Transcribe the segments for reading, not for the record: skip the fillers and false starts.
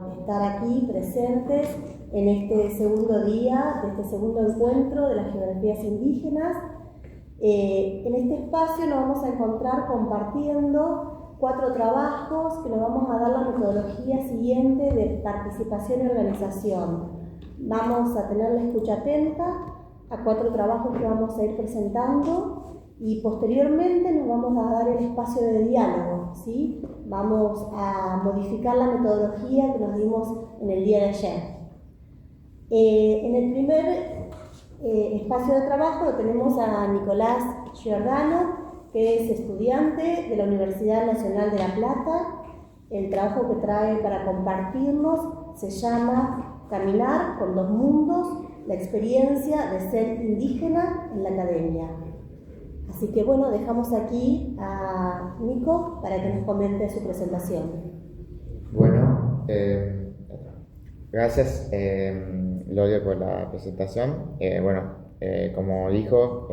Estar aquí presentes en este segundo día, de este segundo encuentro de las geografías indígenas. En este espacio nos vamos a encontrar compartiendo 4 trabajos que nos vamos a dar la metodología siguiente de participación y organización. Vamos a tener la escucha atenta a 4 trabajos que vamos a ir presentando y posteriormente nos vamos a dar el espacio de diálogo, ¿sí? Vamos a modificar la metodología que nos dimos en el día de ayer. En el primer espacio de trabajo tenemos a Nicolás Giordano, que es estudiante de la Universidad Nacional de La Plata. El trabajo que trae para compartirnos se llama Caminar con 2 mundos, la experiencia de ser indígena en la academia. Así que bueno, dejamos aquí a Nico para que nos comente su presentación. Bueno, gracias Gloria por la presentación. Como dijo,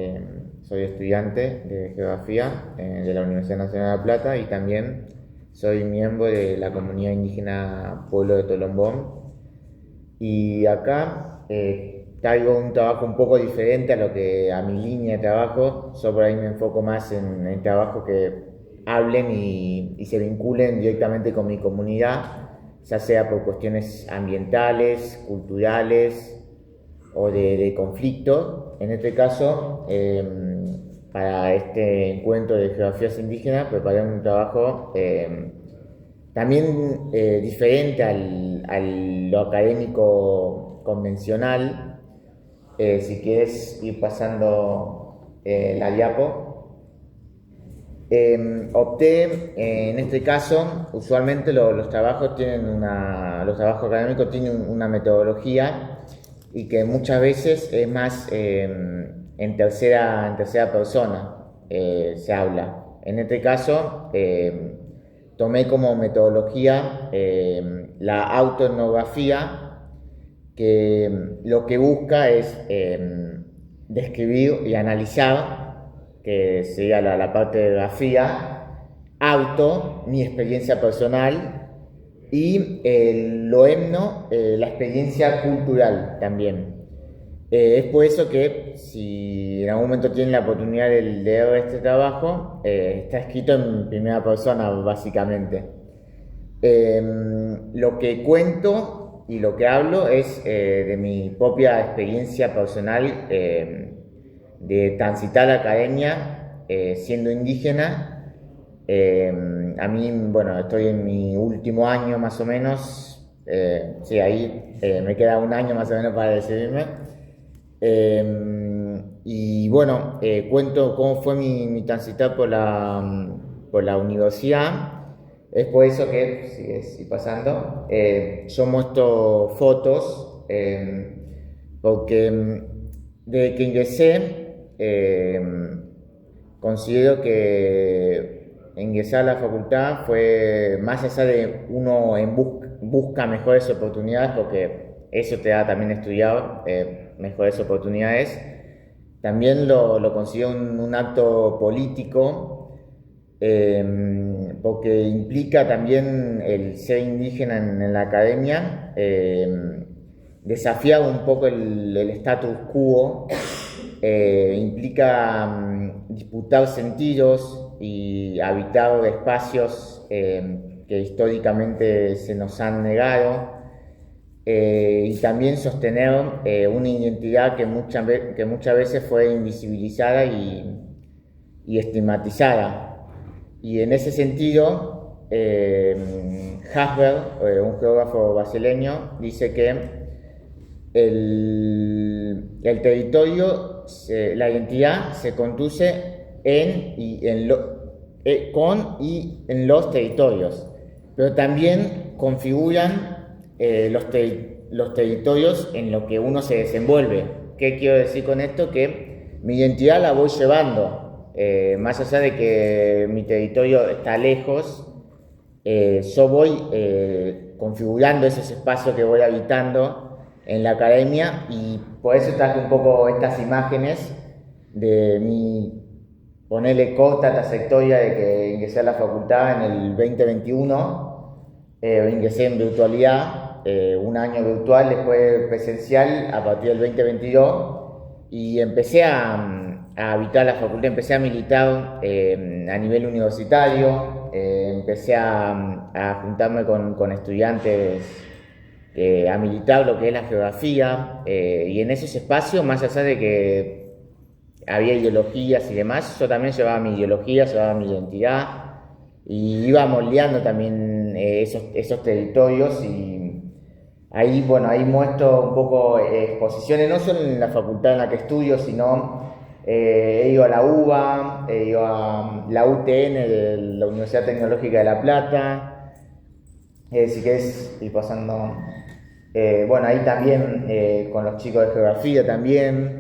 soy estudiante de Geografía de la Universidad Nacional de La Plata y también soy miembro de la comunidad indígena Pueblo de Tolombón. Y acá traigo un trabajo un poco diferente a mi línea de trabajo. Yo por ahí me enfoco más en trabajos que hablen y se vinculen directamente con mi comunidad, ya sea por cuestiones ambientales, culturales o de conflicto. En este caso, para este encuentro de geografías indígenas, preparé un trabajo también diferente a lo académico convencional. Si quieres ir pasando la diapo. Opté, en este caso, usualmente los trabajos académicos tienen una metodología y que muchas veces es más en tercera persona se habla. En este caso, tomé como metodología la autoetnografía, que lo que busca es describir y analizar, que sería la parte de grafía, mi experiencia personal, y lo etno, la experiencia cultural también. Es por eso que si en algún momento tienen la oportunidad de leer este trabajo, está escrito en primera persona básicamente. Lo que cuento y lo que hablo es de mi propia experiencia personal de transitar la academia siendo indígena. A mí, bueno, estoy en mi último año más o menos, sí, ahí me queda un año más o menos para decidirme. Y bueno, cuento cómo fue mi transitar por la universidad. Es por eso que, sigue pasando, yo muestro fotos, porque desde que ingresé, considero que ingresar a la facultad fue más allá de uno busca mejores oportunidades, porque eso te da también estudiar mejores oportunidades. También lo considero un acto político, porque implica también el ser indígena en la academia, desafiar un poco el status quo, implica disputar sentidos y habitar espacios que históricamente se nos han negado, y también sostener una identidad que muchas veces fue invisibilizada y estigmatizada. Y en ese sentido, Hasber, un geógrafo brasileño, dice que el territorio, la identidad se construye con y en los territorios, pero también configuran los territorios en los que uno se desenvuelve. ¿Qué quiero decir con esto? Que mi identidad la voy llevando. Más allá de que mi territorio está lejos, yo voy configurando esos espacios que voy habitando en la academia, y por eso traje un poco estas imágenes de mi, ponerle corta trayectoria de que ingresé a la facultad en el 2021, ingresé en virtualidad, un año virtual, después presencial a partir del 2022 y empecé a habitar la facultad, empecé a militar a nivel universitario, empecé a juntarme con estudiantes a militar lo que es la geografía y en esos espacios, más allá de que había ideologías y demás, yo también llevaba mi ideología, llevaba mi identidad y iba moldeando también esos territorios y ahí, bueno, ahí muestro un poco exposiciones, no solo en la facultad en la que estudio, sino he ido a la UBA, he ido a la UTN de la Universidad Tecnológica de La Plata, si querés ir pasando, bueno, ahí también con los chicos de geografía también.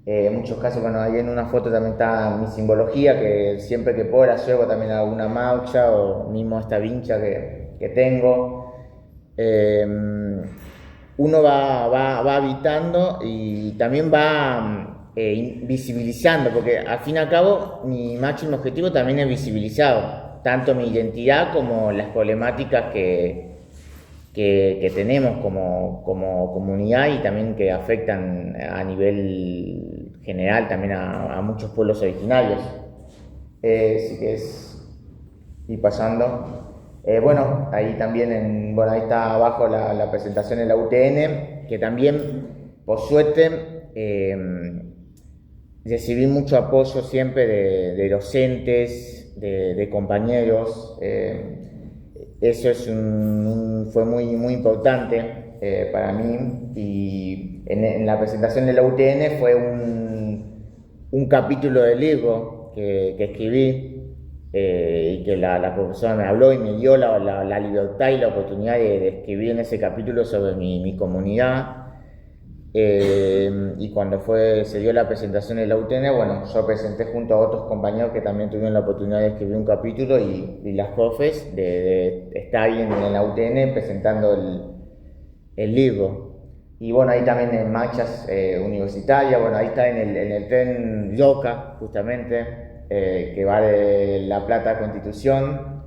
En muchos casos, bueno, ahí en una foto también está mi simbología, que siempre que puedo la llevo también a alguna marcha o mismo esta vincha que tengo. Uno va habitando y también va visibilizando, porque al fin y al cabo mi máximo objetivo también es visibilizar tanto mi identidad como las problemáticas que tenemos como comunidad y también que afectan a nivel general también a muchos pueblos originarios. Así que es ir pasando. Bueno, ahí también, bueno, ahí está abajo la presentación de la UTN, que también, por suerte, recibí mucho apoyo siempre de docentes, de compañeros. Eso fue muy importante para mí y en la presentación de la UTN fue un capítulo del libro que escribí y que la profesora me habló y me dio la libertad y la oportunidad de escribir en ese capítulo sobre mi comunidad. Y cuando se dio la presentación de la UTN, bueno, yo presenté junto a otros compañeros que también tuvieron la oportunidad de escribir un capítulo y las profes de estar ahí en la UTN presentando el libro. Y bueno, ahí también en marchas universitarias, bueno, ahí está en el tren Yoca, justamente, que va de La Plata a Constitución,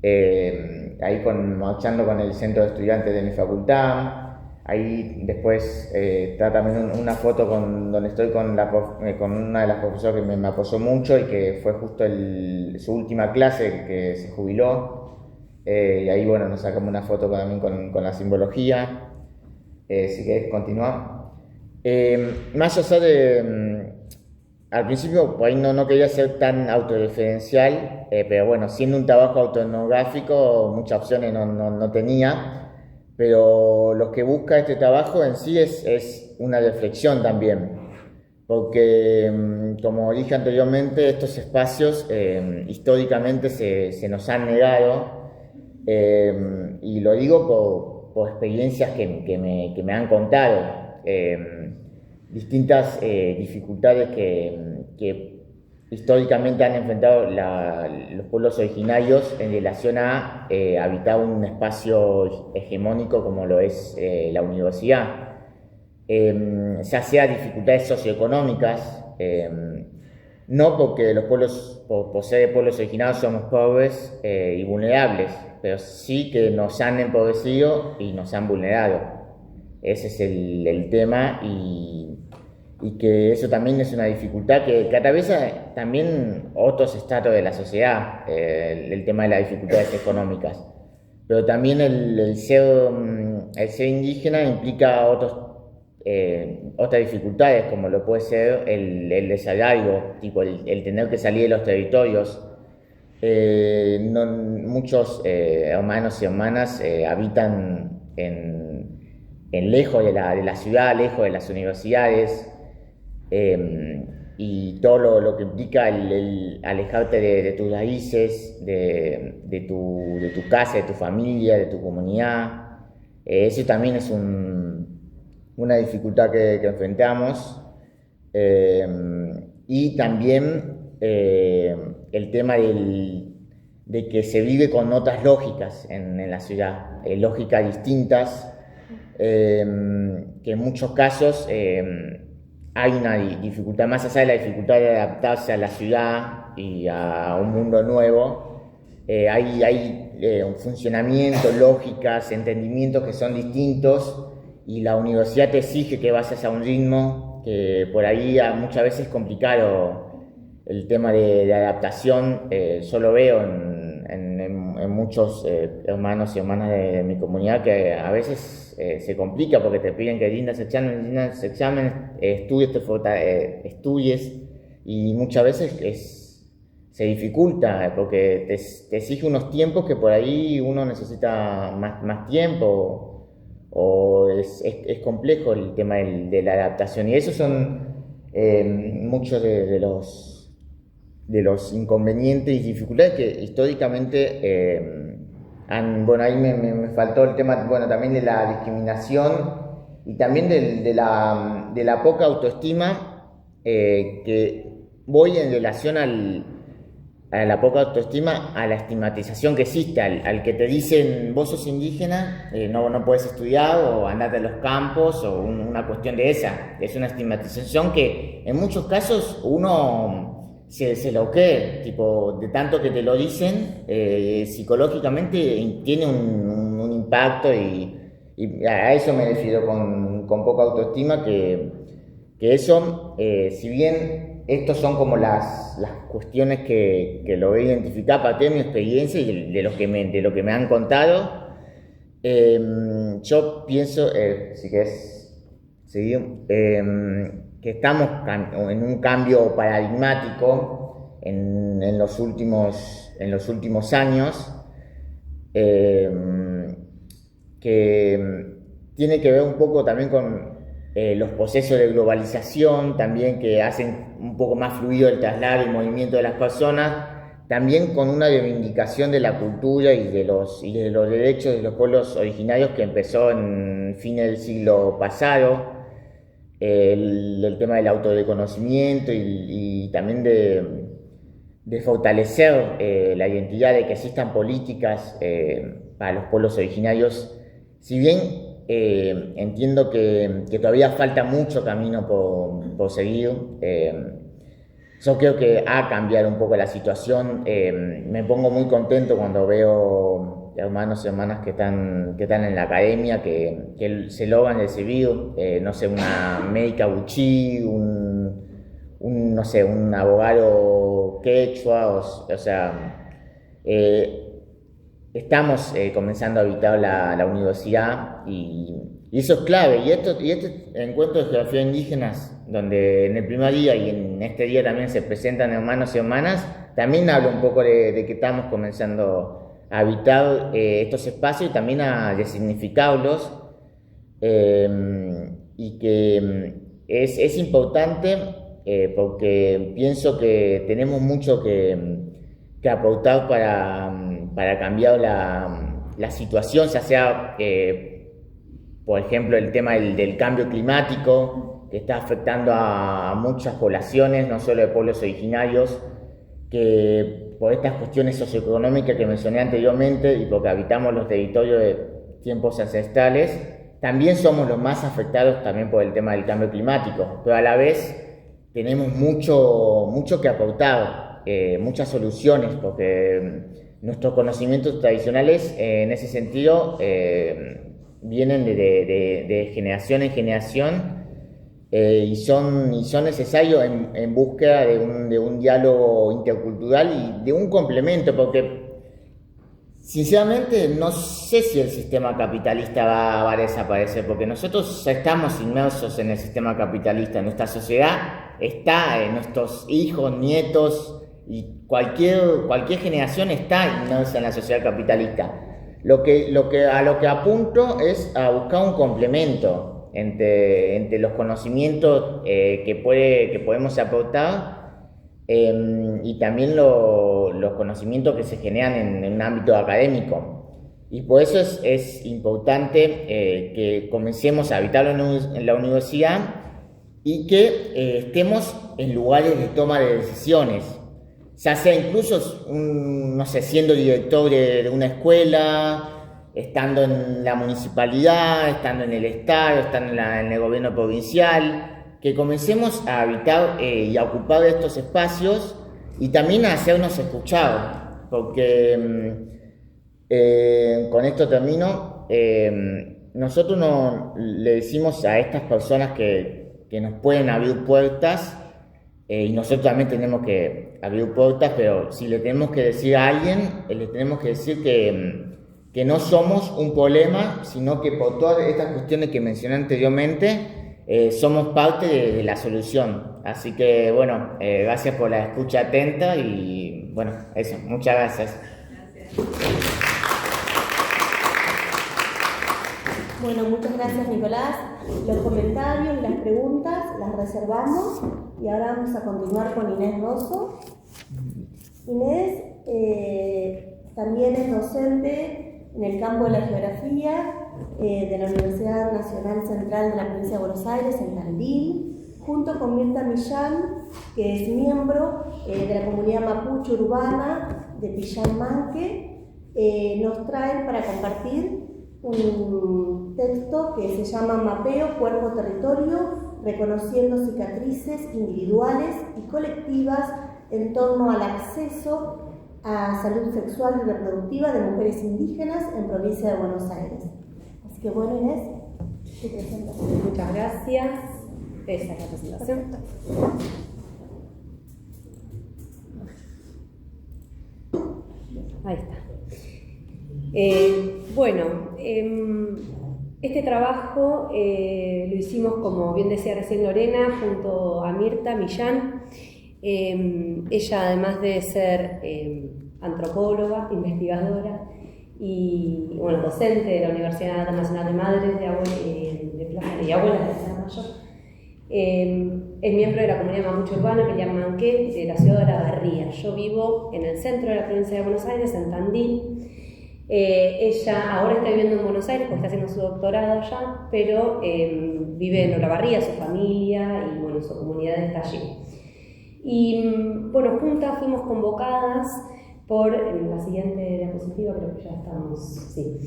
ahí marchando con el centro de estudiantes de mi facultad. Ahí después está también una foto donde estoy con una de las profesoras que me apoyó mucho y que fue justo su última clase que se jubiló. Y ahí, bueno, nos sacamos una foto también con la simbología. Si querés continuar. Más allá al principio por ahí no quería ser tan autoreferencial, pero bueno, siendo un trabajo autoetnográfico muchas opciones no tenía. Pero lo que busca este trabajo en sí es una reflexión también, porque como dije anteriormente, estos espacios históricamente se nos han negado, y lo digo por experiencias que me han contado, distintas dificultades que históricamente han enfrentado los pueblos originarios en relación a habitar un espacio hegemónico como lo es la universidad, ya sea dificultades socioeconómicas, no porque los pueblos, por ser pueblos originarios, somos pobres y vulnerables, pero sí que nos han empobrecido y nos han vulnerado. Ese es el tema y que eso también es una dificultad que atraviesa también otros estratos de la sociedad, el tema de las dificultades económicas. Pero también el ser indígena implica otras dificultades, como lo puede ser el desarraigo, tipo el tener que salir de los territorios. Muchos hermanos y hermanas habitan en lejos de la ciudad, lejos de las universidades. Y todo lo que implica el alejarte de tus raíces, de tu casa, de tu familia, de tu comunidad. Eso también es una dificultad que enfrentamos. Y también el tema de que se vive con otras lógicas en la ciudad, lógicas distintas, que en muchos casos hay una dificultad, más allá de la dificultad de adaptarse a la ciudad y a un mundo nuevo, hay un funcionamiento, lógicas, entendimientos que son distintos y la universidad te exige que vayas a un ritmo que por ahí muchas veces es complicado el tema de adaptación. Yo lo veo en muchos hermanos y hermanas de mi comunidad que a veces se complica porque te piden que rindas exámenes, estudies y muchas veces se dificulta porque te exige unos tiempos que por ahí uno necesita más tiempo o es complejo el tema de la adaptación y esos son muchos de los inconvenientes y dificultades que históricamente bueno, ahí me faltó el tema, bueno, también de la discriminación y también de la poca autoestima que voy en relación a la poca autoestima, a la estigmatización que existe, al que te dicen vos sos indígena, no puedes estudiar o andate a los campos o una cuestión de esa. Es una estigmatización que en muchos casos uno se lo cree, tipo, de tanto que te lo dicen, psicológicamente tiene un impacto y a eso me refiero con poca autoestima, que eso, si bien estos son como las cuestiones que lo voy a identificar a partir de mi experiencia y de lo que me han contado. Yo pienso, si querés seguir, que estamos en un cambio paradigmático en los últimos años, que tiene que ver un poco también con los procesos de globalización, también que hacen un poco más fluido el traslado y movimiento de las personas, también con una reivindicación de la cultura y de los derechos de los pueblos originarios que empezó en fines del siglo pasado, el tema del autoreconocimiento y también de fortalecer la identidad, de que existan políticas para los pueblos originarios, si bien entiendo que todavía falta mucho camino por seguir. Yo creo que ha cambiado un poco la situación. Me pongo muy contento cuando veo hermanos y hermanas que están en la academia, que se logran recibir, no sé, una médica buchí, no sé, un abogado quechua, o sea, estamos comenzando a habitar la universidad y eso es clave. Y este encuentro de geografía indígenas, donde en el primer día y en este día también se presentan hermanos y hermanas, también habla un poco de que estamos comenzando a habitar estos espacios y también a resignificarlos, y que es importante porque pienso que tenemos mucho que aportar para cambiar la situación, ya sea, por ejemplo, el tema del cambio climático, que está afectando a muchas poblaciones, no solo de pueblos originarios, que por estas cuestiones socioeconómicas que mencioné anteriormente y porque habitamos los territorios de tiempos ancestrales, también somos los más afectados también por el tema del cambio climático, pero a la vez tenemos mucho que aportar, muchas soluciones, porque nuestros conocimientos tradicionales en ese sentido vienen de generación en generación, y son necesarios en búsqueda de un diálogo intercultural y de un complemento, porque sinceramente no sé si el sistema capitalista va a desaparecer, porque nosotros ya estamos inmersos en el sistema capitalista, nuestra sociedad está, nuestros hijos, nietos y cualquier generación está inmersa en la sociedad capitalista. A lo que apunto es a buscar un complemento entre los conocimientos que podemos aportar, y también los conocimientos que se generan en un ámbito académico. Y por eso es importante que comencemos a habitar en la universidad y que estemos en lugares de toma de decisiones, ya sea incluso, no sé, siendo director de una escuela, estando en la municipalidad, estando en el estado, estando en el gobierno provincial, que comencemos a habitar y a ocupar estos espacios y también a hacernos escuchar, porque con esto termino. Nosotros no le decimos a estas personas que nos pueden abrir puertas, y nosotros también tenemos que abrir puertas, pero si le tenemos que decir a alguien, le tenemos que decir que no somos un problema, sino que por todas estas cuestiones que mencioné anteriormente, somos parte de la solución. Así que bueno, gracias por la escucha atenta y bueno, eso, muchas gracias. Bueno, muchas gracias, Nicolás. Los comentarios y las preguntas las reservamos y ahora vamos a continuar con Inés Rosso. Inés también es docente en el campo de la geografía de la Universidad Nacional Central de la Provincia de Buenos Aires, en Tandil, junto con Mirta Millán, que es miembro de la comunidad mapuche urbana de Pillanmanque. Nos traen para compartir un texto que se llama Mapeo, Cuerpo, Territorio, reconociendo cicatrices individuales y colectivas en torno al acceso a salud sexual y reproductiva de mujeres indígenas en provincia de Buenos Aires. Así que bueno, Inés, te presento. Muchas gracias. Esa es la presentación. Ahí está. Este trabajo lo hicimos, como bien decía recién Lorena, junto a Mirta Millán. Ella, además de ser antropóloga, investigadora y docente de la Universidad Nacional de Madres de Abuelas de Plaza Mayor, es miembro de la comunidad mapuche urbana Pillanmanque de la ciudad de La Barría. Yo vivo en el centro de la provincia de Buenos Aires, en Tandil. Ella ahora está viviendo en Buenos Aires porque está haciendo su doctorado allá, pero vive en La Barría, su familia y su comunidad está allí. Y juntas fuimos convocadas por la siguiente diapositiva, creo que ya estamos, sí,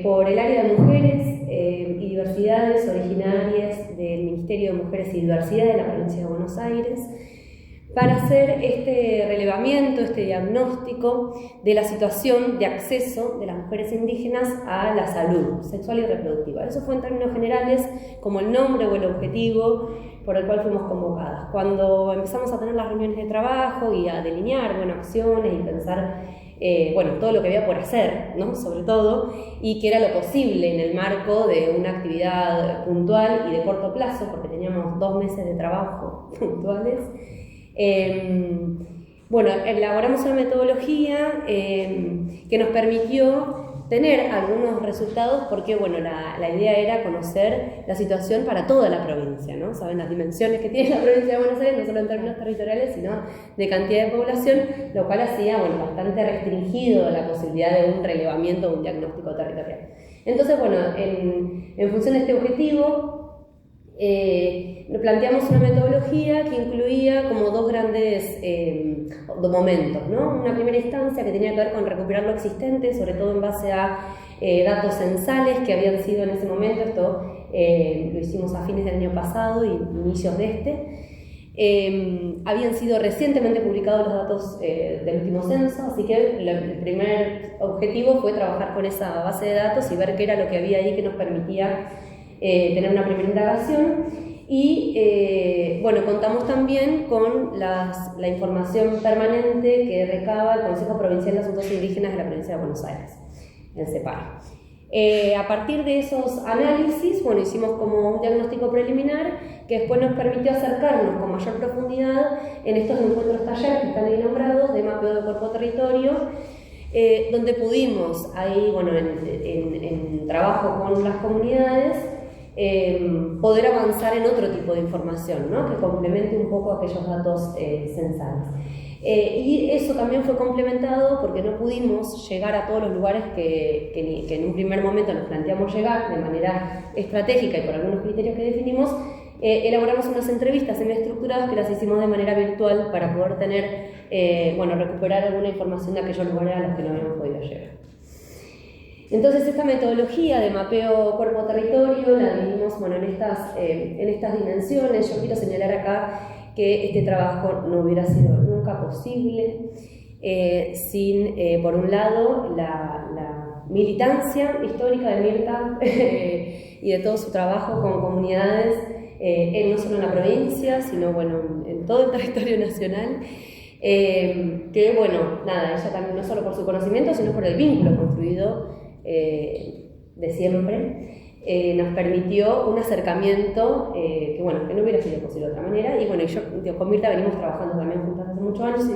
por el área de mujeres y diversidades originarias del Ministerio de Mujeres y Diversidad de la provincia de Buenos Aires, para hacer este relevamiento, este diagnóstico de la situación de acceso de las mujeres indígenas a la salud sexual y reproductiva. Eso fue en términos generales como el nombre o el objetivo por el cual fuimos convocadas. Cuando empezamos a tener las reuniones de trabajo y a delinear acciones y pensar todo lo que había por hacer, ¿no? Sobre todo, y que era lo posible en el marco de una actividad puntual y de corto plazo, porque teníamos 2 meses de trabajo puntuales. Elaboramos una metodología que nos permitió tener algunos resultados porque la idea era conocer la situación para toda la provincia, ¿no? Saben las dimensiones que tiene la provincia de Buenos Aires, no solo en términos territoriales, sino de cantidad de población, lo cual hacía bastante restringido la posibilidad de un relevamiento o un diagnóstico territorial. Entonces, en función de este objetivo, planteamos una metodología que incluía como 2 grandes momentos, ¿no? Una primera instancia que tenía que ver con recuperar lo existente, sobre todo en base a datos censales que habían sido en ese momento, esto lo hicimos a fines del año pasado y inicios de este. Habían sido recientemente publicados los datos del último censo, así que el primer objetivo fue trabajar con esa base de datos y ver qué era lo que había ahí que nos permitía tener una primera indagación. Y contamos también con la información permanente que recaba el Consejo Provincial de Asuntos Indígenas de la Provincia de Buenos Aires, el CEPAR. A partir de esos análisis, hicimos como un diagnóstico preliminar que después nos permitió acercarnos con mayor profundidad en estos encuentros talleres que están ahí nombrados de mapeo de cuerpo-territorio, donde pudimos ahí, en trabajo con las comunidades, poder avanzar en otro tipo de información, ¿no? Que complemente un poco aquellos datos censales. Y eso también fue complementado porque no pudimos llegar a todos los lugares que en un primer momento nos planteamos llegar de manera estratégica y por algunos criterios que definimos. Elaboramos unas entrevistas semiestructuradas que las hicimos de manera virtual para poder tener, recuperar alguna información de aquellos lugares a los que no habíamos podido llegar. Entonces esta metodología de mapeo cuerpo-territorio la dividimos en estas dimensiones. Yo quiero señalar acá que este trabajo no hubiera sido nunca posible sin, por un lado, la militancia histórica de Mirta y de todo su trabajo con comunidades, no solo en la provincia, sino bueno, en todo el territorio nacional, que bueno, nada, ella también no solo por su conocimiento, sino por el vínculo construido de siempre, nos permitió un acercamiento que bueno, que no hubiera sido posible de otra manera. Y bueno, yo con Mirta venimos trabajando también juntas hace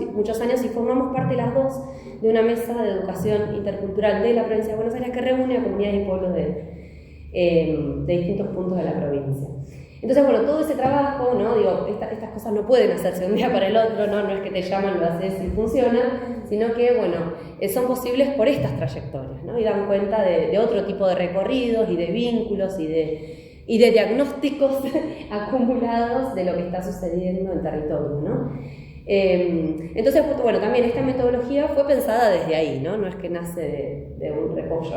muchos años y formamos parte las dos de una mesa de educación intercultural de la provincia de Buenos Aires que reúne a comunidades y pueblos de distintos puntos de la provincia. Entonces, bueno, todo ese trabajo, ¿no? Digo, estas cosas no pueden hacerse de un día para el otro, ¿no? No es que te llaman, lo haces y funciona, sino que, bueno, son posibles por estas trayectorias, ¿no? Y dan cuenta de otro tipo de recorridos y de vínculos y de diagnósticos acumulados de lo que está sucediendo en territorio, ¿no? Entonces, bueno, también esta metodología fue pensada desde ahí, ¿no? No es que nace de un repollo.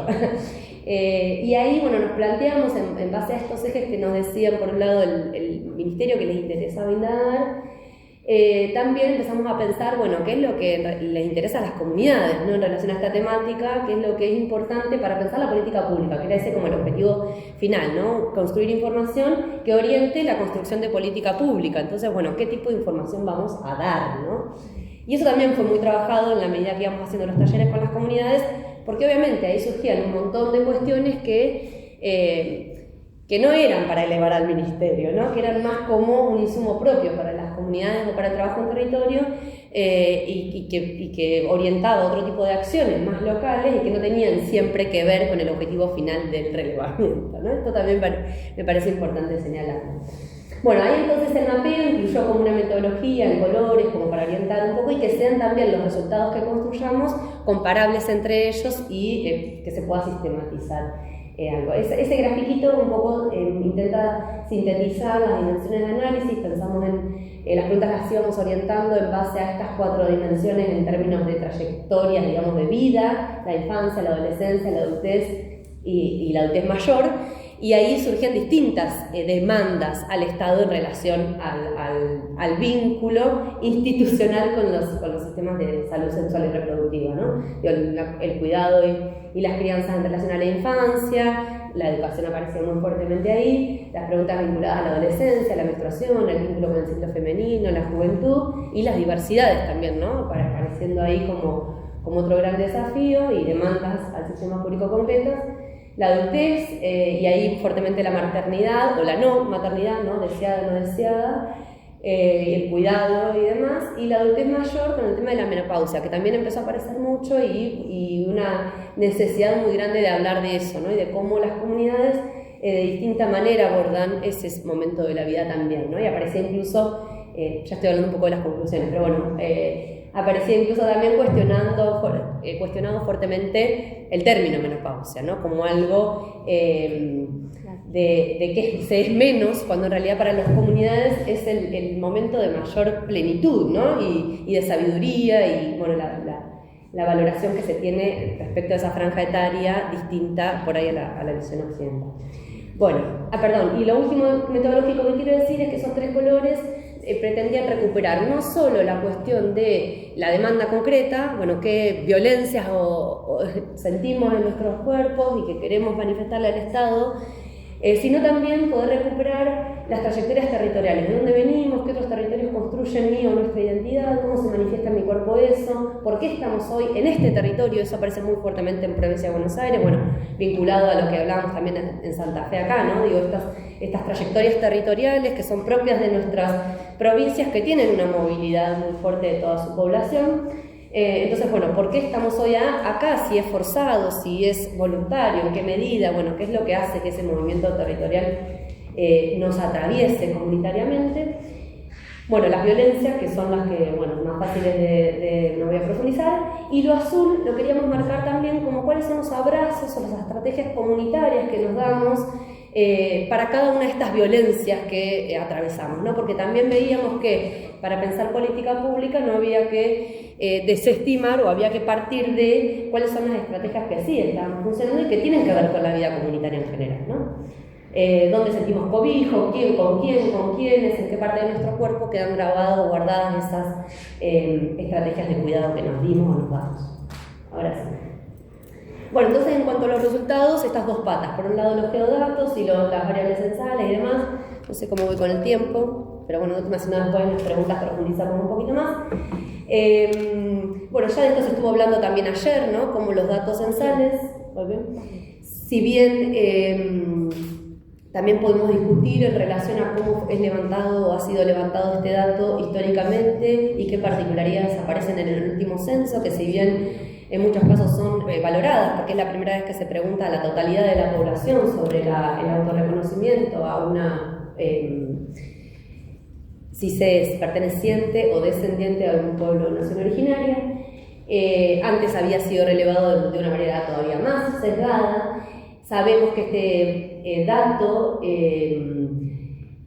Y ahí, bueno, nos planteamos en base a estos ejes que nos decían, por un lado, el ministerio que les interesaba indagar, también empezamos a pensar, bueno, qué es lo que les interesa a las comunidades, ¿no? En relación a esta temática, qué es lo que es importante para pensar la política pública, que era ese como el objetivo final, ¿no? Construir información que oriente la construcción de política pública. Entonces, bueno, ¿qué tipo de información vamos a dar, ¿no? Y eso también fue muy trabajado en la medida que íbamos haciendo los talleres con las comunidades, porque obviamente ahí surgían un montón de cuestiones que no eran para elevar al ministerio, ¿no? Que eran más como un insumo propio para las comunidades o para el trabajo en territorio, y que orientaba otro tipo de acciones más locales y que no tenían siempre que ver con el objetivo final del relevamiento, ¿no? Esto también me parece importante señalar. Bueno, ahí entonces el mapeo incluyó como una metodología en colores, como para orientar un poco y que sean también los resultados que construyamos comparables entre ellos y que se pueda sistematizar algo. Ese grafiquito un poco intenta sintetizar las dimensiones de análisis. Pensamos en las preguntas las íbamos orientando en base a estas 4 dimensiones en términos de trayectorias, digamos, de vida, la infancia, la adolescencia, la adultez y la adultez mayor. Y ahí surgían distintas demandas al Estado en relación al vínculo institucional con los sistemas de salud sexual y reproductiva, ¿no? El cuidado y las crianzas en relación a la infancia, la educación aparecía muy fuertemente ahí, las preguntas vinculadas a la adolescencia, la menstruación, el vínculo con el ciclo femenino, la juventud y las diversidades también, ¿no? Apareciendo ahí como otro gran desafío y demandas al sistema público concretas. La adultez, y ahí fuertemente la maternidad, o la no maternidad, ¿no? Deseada, no deseada, el cuidado y demás, y la adultez mayor con el tema de la menopausia, que también empezó a aparecer mucho y una necesidad muy grande de hablar de eso, ¿no? Y de cómo las comunidades de distinta manera abordan ese momento de la vida también, ¿no? Y aparecía incluso, ya estoy hablando un poco de las conclusiones, pero bueno, aparecía incluso también cuestionado fuertemente el término menopausia, ¿no? Como algo de que se es menos, cuando en realidad para las comunidades es el momento de mayor plenitud, ¿no? Y de sabiduría y bueno, la valoración que se tiene respecto a esa franja etaria distinta por ahí a la visión occidental. Bueno, perdón, y lo último metodológico que quiero decir es que esos 3 colores pretendían recuperar no solo la cuestión de la demanda concreta, bueno, qué violencias o sentimos en nuestros cuerpos y que queremos manifestarle al Estado, sino también poder recuperar las trayectorias territoriales, de dónde venimos, qué otros territorios construyen mi o nuestra identidad, cómo se manifiesta en mi cuerpo eso, por qué estamos hoy en este territorio. Eso aparece muy fuertemente en Provincia de Buenos Aires, bueno, vinculado a lo que hablábamos también en Santa Fe acá, ¿no? Digo, estas trayectorias territoriales que son propias de nuestras provincias, que tienen una movilidad muy fuerte de toda su población. Entonces, bueno, ¿por qué estamos hoy acá? Si es forzado, si es voluntario, en qué medida, bueno, qué es lo que hace que ese movimiento territorial nos atraviese comunitariamente. Bueno, las violencias, que son las que, bueno, más fáciles no voy a profundizar, y lo azul lo queríamos marcar también como cuáles son los abrazos o las estrategias comunitarias que nos damos para cada una de estas violencias que atravesamos, ¿no? Porque también veíamos que para pensar política pública no había que desestimar o había que partir de cuáles son las estrategias que sí estaban funcionando y que tienen que ver con la vida comunitaria en general, ¿no? dónde sentimos cobijo, quién, con quiénes, en qué parte de nuestro cuerpo quedan grabadas o guardadas esas estrategias de cuidado que nos dimos o nos damos. Ahora sí. Bueno, entonces en cuanto a los resultados, estas dos patas, por un lado los geodatos y las variables censales y demás, no sé cómo voy con el tiempo, pero bueno, más una después en las preguntas profundizamos un poquito más. Bueno, ya de esto se estuvo hablando también ayer, ¿no? Como los datos censales, si bien también podemos discutir en relación a cómo es levantado o ha sido levantado este dato históricamente y qué particularidades aparecen en el último censo, que si bien en muchos casos son valoradas, porque es la primera vez que se pregunta a la totalidad de la población sobre el autorreconocimiento a una, si se es perteneciente o descendiente de algún pueblo o nación originaria. Antes había sido relevado de una manera todavía más sesgada. Sabemos que este dato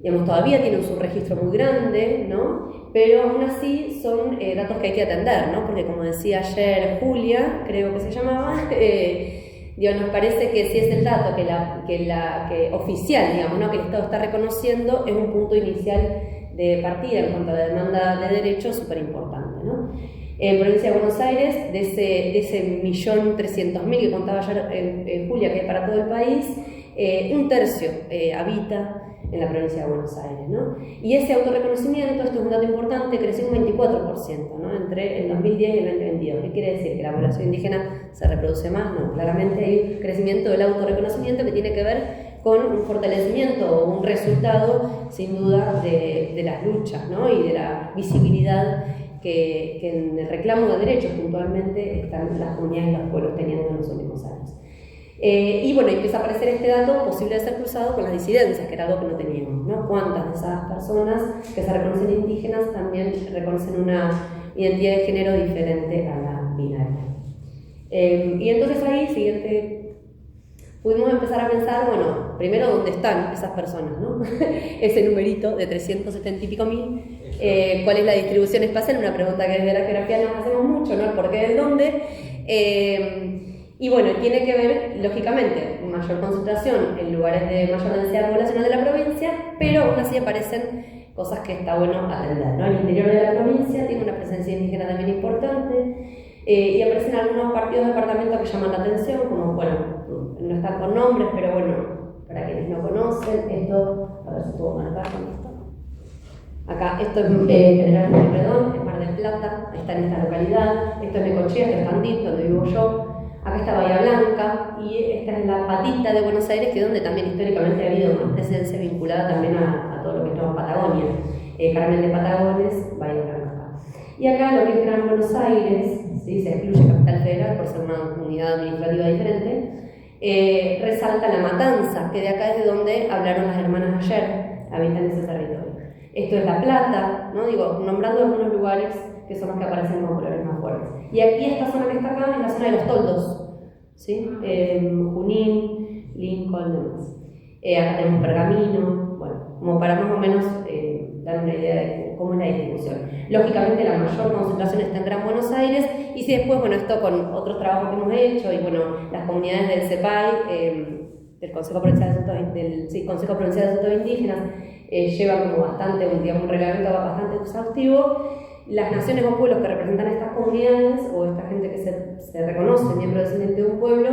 digamos, todavía tiene un subregistro muy grande, ¿no? Pero aún así son datos que hay que atender, ¿no? Porque como decía ayer Julia, creo que se llamaba, nos parece que si es el dato que oficial, digamos, ¿no? Que el Estado está reconociendo, es un punto inicial de partida en cuanto a la demanda de derechos súper importante, ¿no? En provincia de Buenos Aires, de ese 1.300.000 que contaba ayer Julia, que es para todo el país, un tercio habita en la provincia de Buenos Aires, ¿no? Y ese autorreconocimiento, esto es un dato importante, creció un 24%, ¿no? Entre el 2010 y el 2022. ¿Qué quiere decir? ¿Que la población indígena se reproduce más? No, claramente hay un crecimiento del autorreconocimiento que tiene que ver con un fortalecimiento o un resultado, sin duda, de las luchas, ¿no? Y de la visibilidad que en el reclamo de derechos puntualmente están las comunidades y los pueblos teniendo en los últimos años. Y bueno, empieza a aparecer este dato posible de ser cruzado con las disidencias, que era algo que no teníamos, ¿no? ¿Cuántas de esas personas que se reconocen indígenas también reconocen una identidad de género diferente a la binaria? Y entonces ahí, siguiente, pudimos empezar a pensar, bueno, primero, ¿dónde están esas personas, ¿no? Ese numerito de 370 y pico mil. ¿Cuál es la distribución espacial? Una pregunta que desde la geografía nos hacemos mucho, ¿no? El por qué, el dónde. Y bueno, tiene que ver, lógicamente, mayor concentración en lugares de mayor densidad poblacional de la provincia, pero aún así aparecen cosas que está bueno atender, ¿no? El interior de la provincia tiene una presencia indígena también importante, y aparecen algunos partidos de departamento que llaman la atención, como, bueno, no están con nombres, pero bueno, para quienes no conocen, esto, a ver si puedo marcar con esto. Acá, esto es General Pueyrredón, es Mar del Plata, está en esta localidad, esto es Necochea, esto es Tandil, donde vivo yo. Acá está Bahía Blanca y esta es la patita de Buenos Aires, que es donde también históricamente ha habido más presencia vinculada también a todo lo que es Nueva Patagonia. Carmen de Patagones, Bahía Blanca. Y acá lo que es Gran Buenos Aires, ¿sí? Se excluye Capital Federal por ser una unidad administrativa diferente, resalta La Matanza, que de acá es de donde hablaron las hermanas ayer, habitan ese territorio. Esto es La Plata, ¿no? Digo, nombrando algunos lugares que son los que aparecen como colores más fuertes. Y aquí esta zona que está acá es la zona de los toldos, ¿sí? Junín, Lincoln, demás. Acá tenemos Pergamino, bueno, como para más o menos dar una idea de cómo es la distribución. Lógicamente la mayor concentración está en Gran Buenos Aires, y si después, bueno, esto con otros trabajos que hemos hecho, y bueno, las comunidades del CEPAI, del Consejo Provincial de Asuntos, Consejo Provincial de Asuntos Indígenas, llevan como bastante, un reglamento bastante exhaustivo. Las naciones o pueblos que representan estas comunidades, o esta gente que se reconoce miembro descendiente de un pueblo,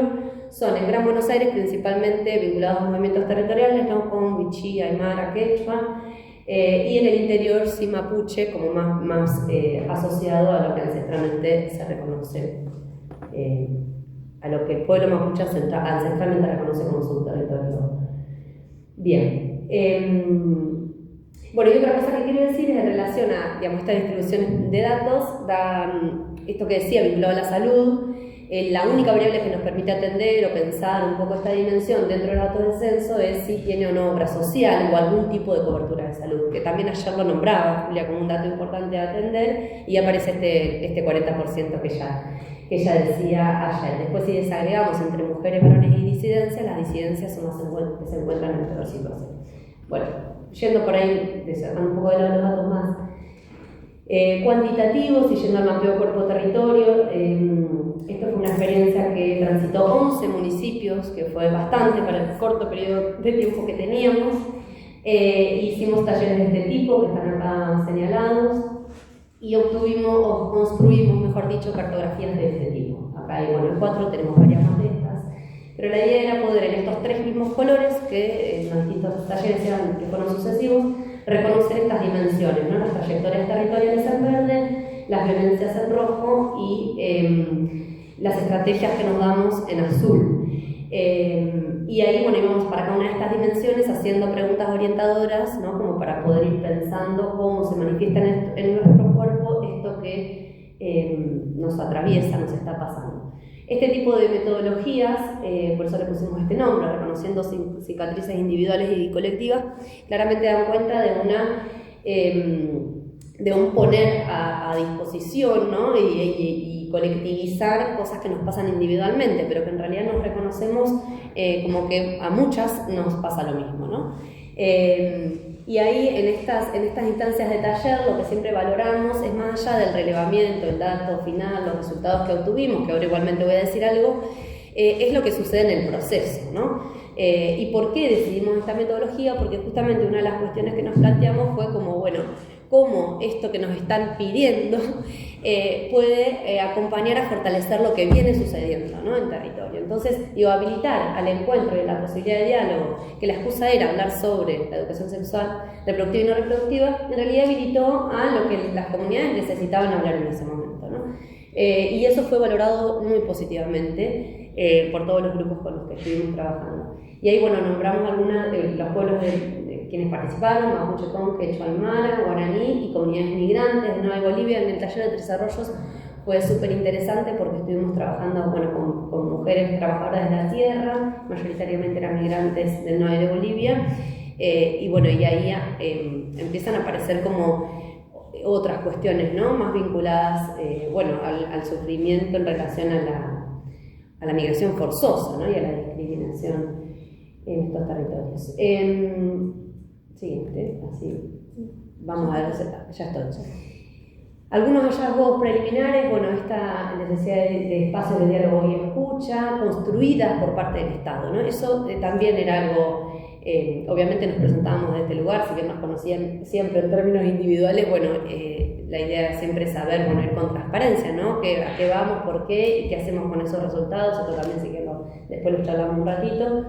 son en Gran Buenos Aires principalmente vinculados a movimientos territoriales, ¿no? Con Wichí, Aymara, Quechua, y en el interior sí mapuche, como más asociado a lo que ancestralmente se reconoce, a lo que el pueblo mapuche ancestralmente reconoce como su territorio. Bien. Bueno, y otra cosa que quiero decir es en relación a, digamos, esta distribución de datos, esto que decía, vinculado a la salud, la única variable que nos permite atender o pensar un poco esta dimensión dentro de los datos del censo es si tiene o no obra social o algún tipo de cobertura de salud, que también ayer lo nombraba Julia como un dato importante a atender, y aparece este 40% que ella decía ayer. Después, si desagregamos entre mujeres, varones y disidencias, las disidencias son las que se encuentran en la peor situación. Bueno, yendo por ahí, desarrollando un poco de los datos más cuantitativos y yendo al mapeo cuerpo-territorio, esto fue una experiencia que transitó 11 municipios, que fue bastante para el corto periodo de tiempo que teníamos. Hicimos talleres de este tipo, que están acá señalados, y obtuvimos, o construimos, mejor dicho, cartografías de este tipo. Acá hay, bueno, en 4 tenemos varias más de estas. Pero la idea era poder, en estos 3 mismos colores, que en los distintos talleres que fueron sucesivos, reconocer estas dimensiones, ¿no? Las trayectorias territoriales en verde, las violencias en rojo y las estrategias que nos damos en azul. Y ahí, bueno, íbamos para cada una de estas dimensiones haciendo preguntas orientadoras, ¿no? Como para poder ir pensando cómo se manifiesta en nuestro cuerpo esto que nos atraviesa, nos está pasando. Este tipo de metodologías, por eso le pusimos este nombre, reconociendo cicatrices individuales y colectivas, claramente dan cuenta de un poner a disposición, ¿no? y colectivizar cosas que nos pasan individualmente, pero que en realidad nos reconocemos como que a muchas nos pasa lo mismo, ¿no? Y ahí en estas instancias de taller lo que siempre valoramos es, más allá del relevamiento, el dato final, los resultados que obtuvimos, que ahora igualmente voy a decir algo, es lo que sucede en el proceso, ¿no? ¿Y por qué decidimos esta metodología? Porque justamente una de las cuestiones que nos planteamos fue como, bueno, cómo esto que nos están pidiendo puede acompañar a fortalecer lo que viene sucediendo, ¿no? En territorio. Entonces, habilitar al encuentro y la posibilidad de diálogo, que la excusa era hablar sobre la educación sexual, reproductiva y no reproductiva, en realidad habilitó a lo que las comunidades necesitaban hablar en ese momento, ¿no? Y eso fue valorado muy positivamente por todos los grupos con los que estuvimos trabajando. Y ahí, bueno, nombramos algunos de los pueblos de quienes participaron: Mapuche, Conque, Quechua Aymara, Guaraní y comunidades migrantes de Nueva Bolivia. En el taller de Tres Arroyos fue súper interesante porque estuvimos trabajando, bueno, con mujeres trabajadoras de la tierra, mayoritariamente eran migrantes del norte de Bolivia, y bueno, y ahí empiezan a aparecer como otras cuestiones, ¿no? Más vinculadas, bueno, al sufrimiento en relación a la migración forzosa, ¿no? Y a la discriminación en estos territorios. Siguiente, así. Vamos a ver, ya estoy. Algunos hallazgos preliminares, bueno, esta necesidad de espacios de diálogo y escucha, construidas por parte del Estado, ¿no? Eso también era algo, obviamente nos presentábamos de este lugar, si bien nos conocían siempre en términos individuales, bueno, la idea siempre es saber, bueno, ir con transparencia, ¿no? ¿A qué vamos, por qué y qué hacemos con esos resultados? Esto también sí que después lo charlamos un ratito.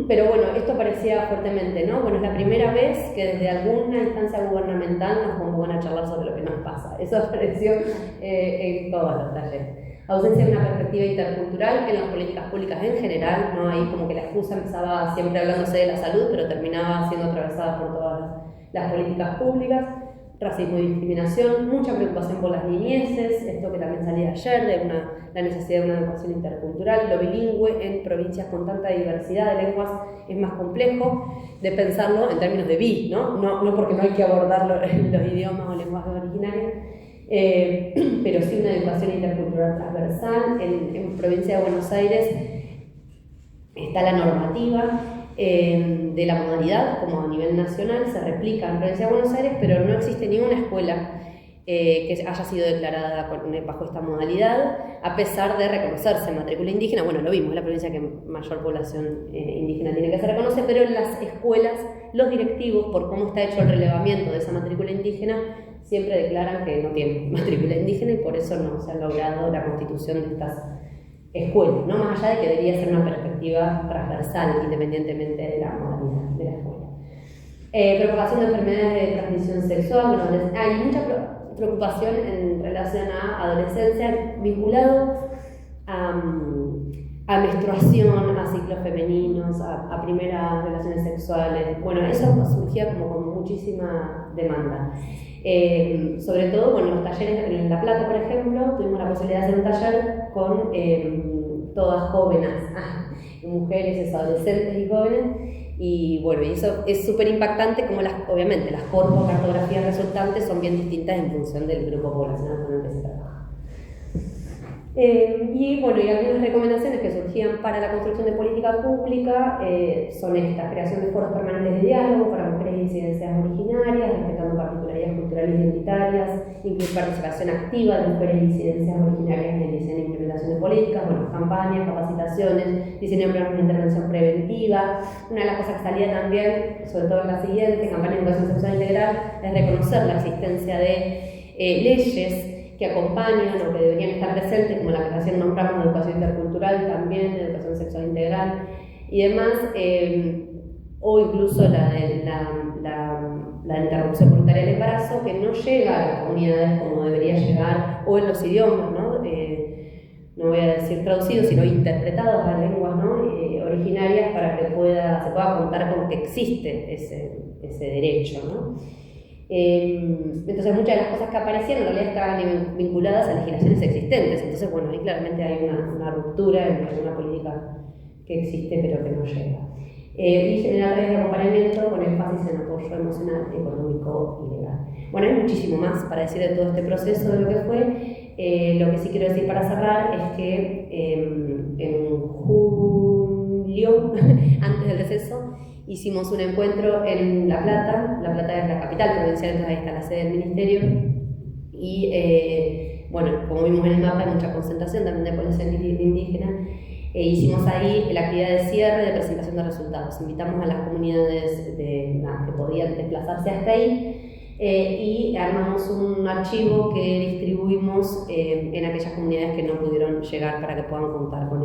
Pero bueno, esto parecía fuertemente, ¿no? Bueno, es la primera vez que desde alguna instancia gubernamental nos convocan a charlar sobre lo que nos pasa. Eso apareció en todos los talleres. Ausencia de una perspectiva intercultural en las políticas públicas en general, ¿no? Ahí como que la excusa empezaba siempre hablándose de la salud, pero terminaba siendo atravesada por todas las políticas públicas. Racismo y discriminación, mucha preocupación por las niñeces, esto que también salía ayer, de la necesidad de una educación intercultural. Lo bilingüe en provincias con tanta diversidad de lenguas es más complejo de pensarlo en términos de no porque no hay que abordar los idiomas o lenguajes originarios, pero sí una educación intercultural transversal. En provincia de Buenos Aires está la normativa de la modalidad, como a nivel nacional, se replica en provincia de Buenos Aires, pero no existe ninguna escuela que haya sido declarada bajo esta modalidad, a pesar de reconocerse matrícula indígena. Bueno, lo vimos, es la provincia que mayor población indígena tiene que se reconoce, pero en las escuelas, los directivos, por cómo está hecho el relevamiento de esa matrícula indígena, siempre declaran que no tienen matrícula indígena y por eso no se ha logrado la constitución de estas escuelas, ¿no? Más allá de que debería ser una perspectiva transversal, independientemente de la modalidad de la escuela. Propagación de enfermedades de transmisión sexual. Bueno, hay mucha preocupación en relación a adolescencia vinculado a menstruación, a ciclos femeninos, a primeras relaciones sexuales. Bueno, eso surgía como con muchísima demanda. Sobre todo, bueno, los talleres en La Plata, por ejemplo, tuvimos la posibilidad de hacer un taller con todas jóvenes, mujeres, adolescentes y jóvenes, y bueno, y eso es súper impactante, como obviamente las cartografías resultantes son bien distintas en función del grupo poblacional con el que se trabaja. Y bueno, y algunas recomendaciones que surgían para la construcción de política pública son estas: creación de foros permanentes de diálogo para mujeres y disidencias originarias, respetando particularidades culturales e identitarias, incluir participación activa de mujeres y disidencias originarias en el diseño e implementación de políticas, bueno, campañas, capacitaciones, diseño de planes de intervención preventiva. Una de las cosas que salía también, sobre todo en la siguiente, campaña de educación sexual integral, es reconocer la existencia de leyes que acompañan o que deberían estar presentes, como la que recién nombramos de educación intercultural, también de educación sexual integral y demás, o incluso la interrupción voluntaria del embarazo, que no llega a las comunidades como debería llegar, o en los idiomas, ¿no? No voy a decir traducidos, sino interpretados a lenguas, ¿no? Originarias, para que se pueda contar con que existe ese derecho, ¿no? Entonces muchas de las cosas que aparecían en realidad estaban vinculadas a legislaciones existentes. Entonces, bueno, ahí claramente hay una ruptura entre una política que existe pero que no llega. Y generar redes de acompañamiento con énfasis en apoyo emocional, económico y legal. Bueno, hay muchísimo más para decir de todo este proceso, de lo que fue. Lo que sí quiero decir para cerrar es que en julio, antes del deceso, hicimos un encuentro en La Plata. La Plata es la capital provincial, entonces ahí está la sede del ministerio. Y bueno, como vimos en el mapa, hay mucha concentración también de población indígena. Hicimos ahí la actividad de cierre de presentación de resultados. Invitamos a las comunidades que podían desplazarse hasta ahí y armamos un archivo que distribuimos en aquellas comunidades que no pudieron llegar para que puedan contar con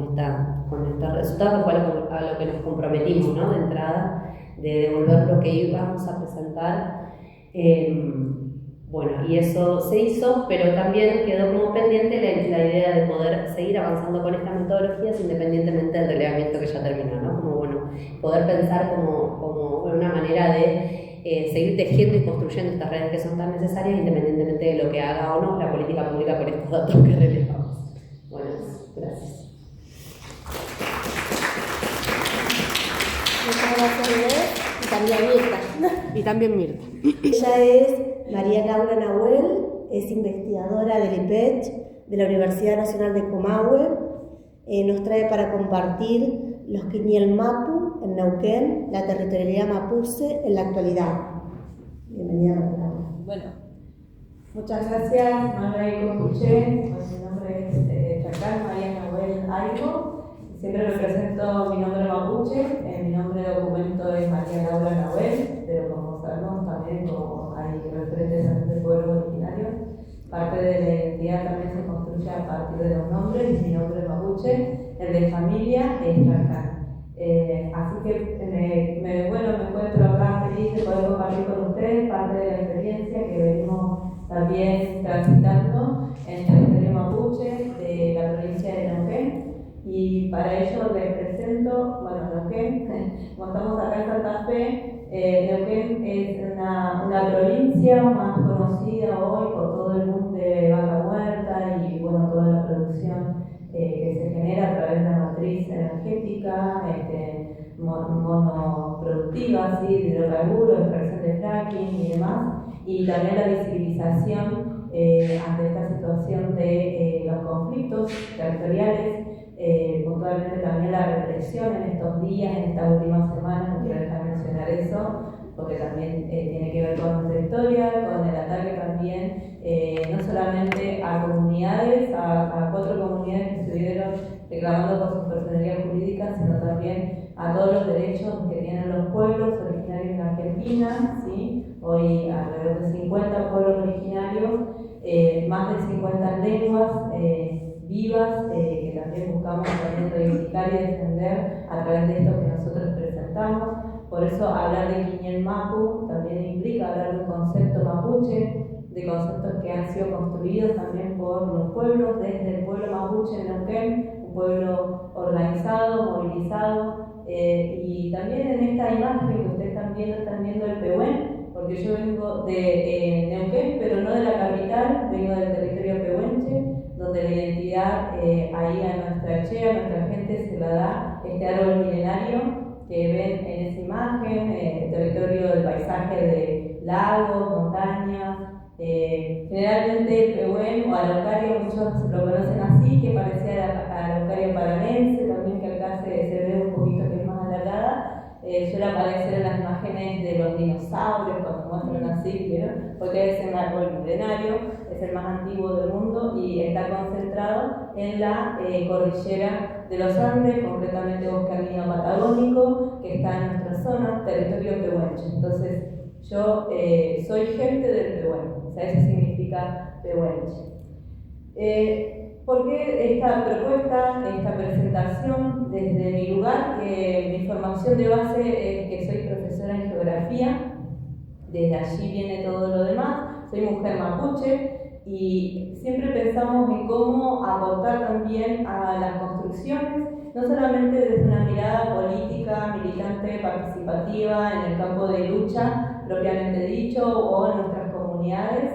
estos resultados, que fue a lo que nos comprometimos, ¿no? De entrada, de devolver lo que íbamos a presentar. Bueno, y eso se hizo, pero también quedó como pendiente la idea de poder seguir avanzando con estas metodologías independientemente del relevamiento que ya terminó, ¿no? Como, bueno, poder pensar como una manera de seguir tejiendo y construyendo estas redes que son tan necesarias independientemente de lo que haga o no la política pública con estos datos que relevamos. Bueno, gracias. Muchas gracias, Inés. Y también Mirta. Y también Mirta. Ella es María Laura Nahuel, es investigadora del IPECH de la Universidad Nacional de Comahue. Nos trae para compartir los Quiñel Mapu en Neuquén, la territorialidad mapuche en la actualidad. Bienvenida, María Laura. Bueno, muchas gracias, Manuel Cocuché. Pues mi nombre es Chacal María Nahuel Aigo. Siempre represento mi nombre mapuche. Mi nombre de documento es María Laura Nahuel, pero como sabemos también como hay referentes de pueblos originarios, parte de la identidad también se construye a partir de los nombres. Mi nombre es mapuche, el de familia es Chacal. Así que me encuentro acá feliz de poder compartir con ustedes parte de la experiencia que venimos también transitando en el territorio mapuche de la provincia de Neuquén. Y para ello les presento, Neuquén, como estamos acá en Santa Fe, Neuquén es una provincia más conocida hoy por todo el boom de vaca muerta y toda la producción que se genera a través de la matriz energética, monoproductiva, ¿sí? De hidrocarburos, extracción de fracking y demás, y también la visibilización ante esta situación de los conflictos territoriales. Puntualmente también la represión en estos días, en estas últimas semanas, no quiero dejar de mencionar eso, porque también tiene que ver con nuestra historia, con el ataque también, no solamente a comunidades, a 4 comunidades que estuvieron reclamando por su personalidad jurídica, sino también a todos los derechos que tienen los pueblos originarios en Argentina, ¿sí? Hoy alrededor de 50 pueblos originarios, más de 50 lenguas, vivas, que también buscamos también reivindicar y defender a través de esto que nosotros presentamos. Por eso hablar de Quiñel Mapu también implica hablar de un concepto mapuche, de conceptos que han sido construidos también por los pueblos, desde el pueblo mapuche en Neuquén, un pueblo organizado, movilizado, y también en esta imagen que ustedes están viendo el Pehuen, porque yo vengo de Neuquén, pero no de la capital, vengo del territorio pehuenche, donde la identidad ahí a nuestra chea, a nuestra gente se la da este árbol milenario que ven en esa imagen, el territorio del paisaje de lagos, montañas, generalmente el Pehuen o Araucaria, muchos lo conocen así, que parecía a la Araucaria paranense, también que acá se ve un poquito que es más alargada, suele aparecer en las imágenes imágenes de los dinosaurios cuando muestran así, ¿vieron? Porque es un árbol milenario, es el más antiguo del mundo y está concentrado en la cordillera de los Andes, concretamente bosque andino patagónico, que está en nuestra zona, territorio pehuenche. Entonces, yo soy gente del Pehuenche, o sea, eso significa pehuenche. ¿Por qué esta propuesta, esta presentación? Desde mi lugar, mi formación de base es que soy profesora en geografía, desde allí viene todo lo demás, soy mujer mapuche y siempre pensamos en cómo aportar también a las construcciones, no solamente desde una mirada política, militante, participativa, en el campo de lucha propiamente dicho o en nuestras comunidades,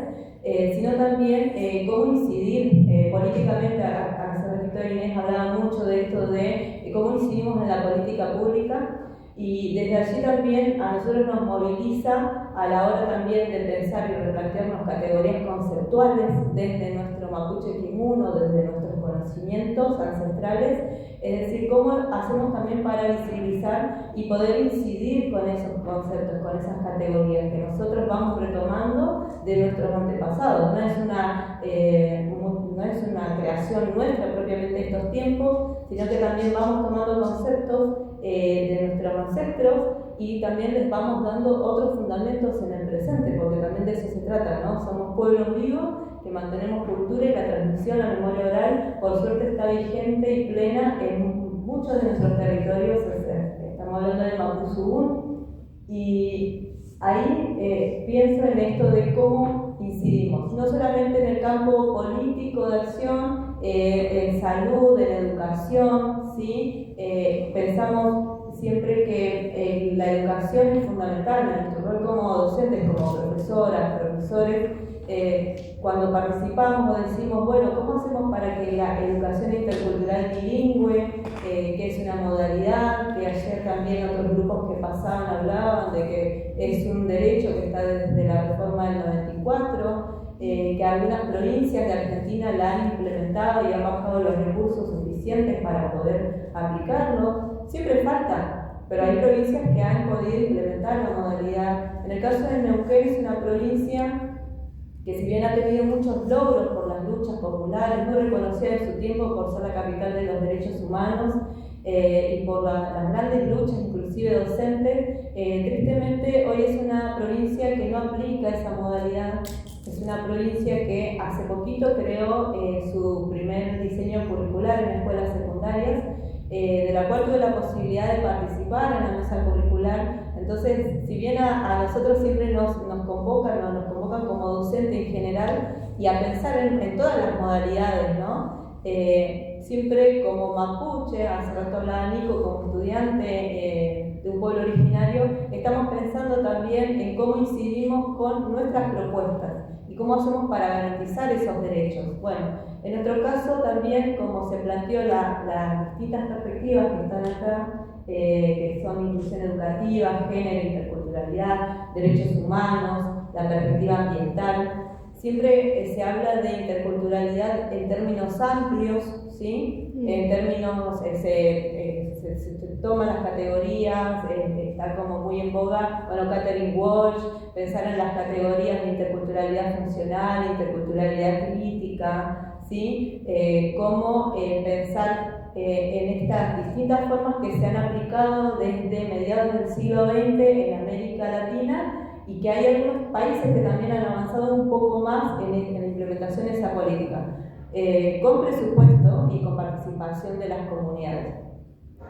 sino también cómo incidir políticamente. Hace ratito Inés hablaba mucho de esto de cómo incidimos en la política pública y desde allí también a nosotros nos moviliza a la hora también de pensar y replantearnos categorías conceptuales desde nuestro mapuche quimuno, desde nuestros conocimientos ancestrales, es decir, cómo hacemos también para visibilizar y poder incidir con esos conceptos, con esas categorías que nosotros vamos retomando de nuestros antepasados. No es una creación nuestra propiamente de estos tiempos, sino que también vamos tomando conceptos de nuestros ancestros y también les vamos dando otros fundamentos en el presente, porque también de eso se trata, ¿no? Somos pueblos vivos que mantenemos cultura y la transmisión, la memoria oral, por suerte está vigente y plena en muchos de nuestros territorios. Estamos hablando de Mapuzugún y ahí pienso en esto de cómo incidimos, no solamente en el campo político de acción, en salud, en educación, ¿sí? Pensamos siempre que la educación es fundamental en nuestro rol como docentes, como profesoras, profesores. Cuando participamos o decimos, bueno, ¿cómo hacemos para que la educación intercultural bilingüe, que es una modalidad, que ayer también otros grupos que pasaban hablaban de que es un derecho que está desde la reforma del 94, que algunas provincias de Argentina la han implementado y han bajado los recursos suficientes para poder aplicarlo? Siempre falta, pero hay provincias que han podido implementar la modalidad. En el caso de Neuquén es una provincia que si bien ha tenido muchos logros por las luchas populares, muy reconocida en su tiempo por ser la capital de los derechos humanos y por las grandes luchas, inclusive docentes, tristemente hoy es una provincia que no aplica esa modalidad. Es una provincia que hace poquito creó su primer diseño curricular en escuelas secundarias, de la cual tuve la posibilidad de participar en la mesa curricular. Entonces, si bien a nosotros siempre nos convocan como docente en general y a pensar en todas las modalidades, ¿no? Siempre como mapuche, hace rato hablaba Nico como estudiante de un pueblo originario, estamos pensando también en cómo incidimos con nuestras propuestas y cómo hacemos para garantizar esos derechos. Bueno, en nuestro caso también, como se planteó las distintas perspectivas que están acá, que son inclusión educativa, género, interculturalidad, derechos humanos, la perspectiva ambiental. Siempre se habla de interculturalidad en términos amplios, ¿sí? En términos, se toman las categorías, está como muy en boga, bueno, Catherine Walsh, pensar en las categorías de interculturalidad funcional, interculturalidad crítica, ¿sí? Cómo pensar en estas distintas formas que se han aplicado desde mediados del siglo XX en América Latina y que hay algunos países que también han avanzado un poco más en la implementación de esa política, con presupuesto y con participación de las comunidades.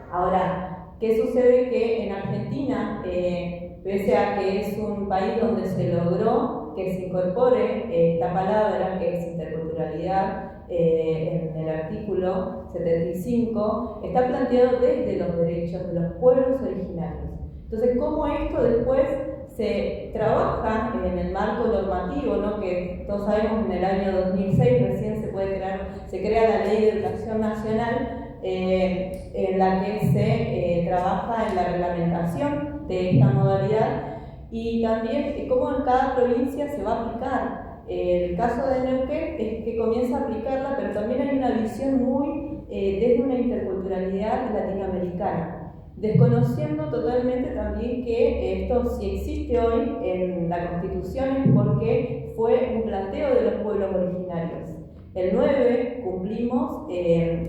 Ahora, ¿qué sucede? Que en Argentina, pese a que es un país donde se logró que se incorpore esta palabra que es interculturalidad, en el artículo 75, está planteado desde los derechos de los pueblos originarios. Entonces, ¿cómo esto después se trabaja en el marco normativo, ¿no? Que todos sabemos en el año 2006 recién se crea la Ley de Educación Nacional, en la que se trabaja en la reglamentación de esta modalidad y también cómo en cada provincia se va a aplicar. El caso de Neuquén es que comienza a aplicarla, pero también hay una visión muy desde una interculturalidad latinoamericana, desconociendo totalmente también que esto si existe hoy en la Constitución es porque fue un planteo de los pueblos originarios. El 9 cumplimos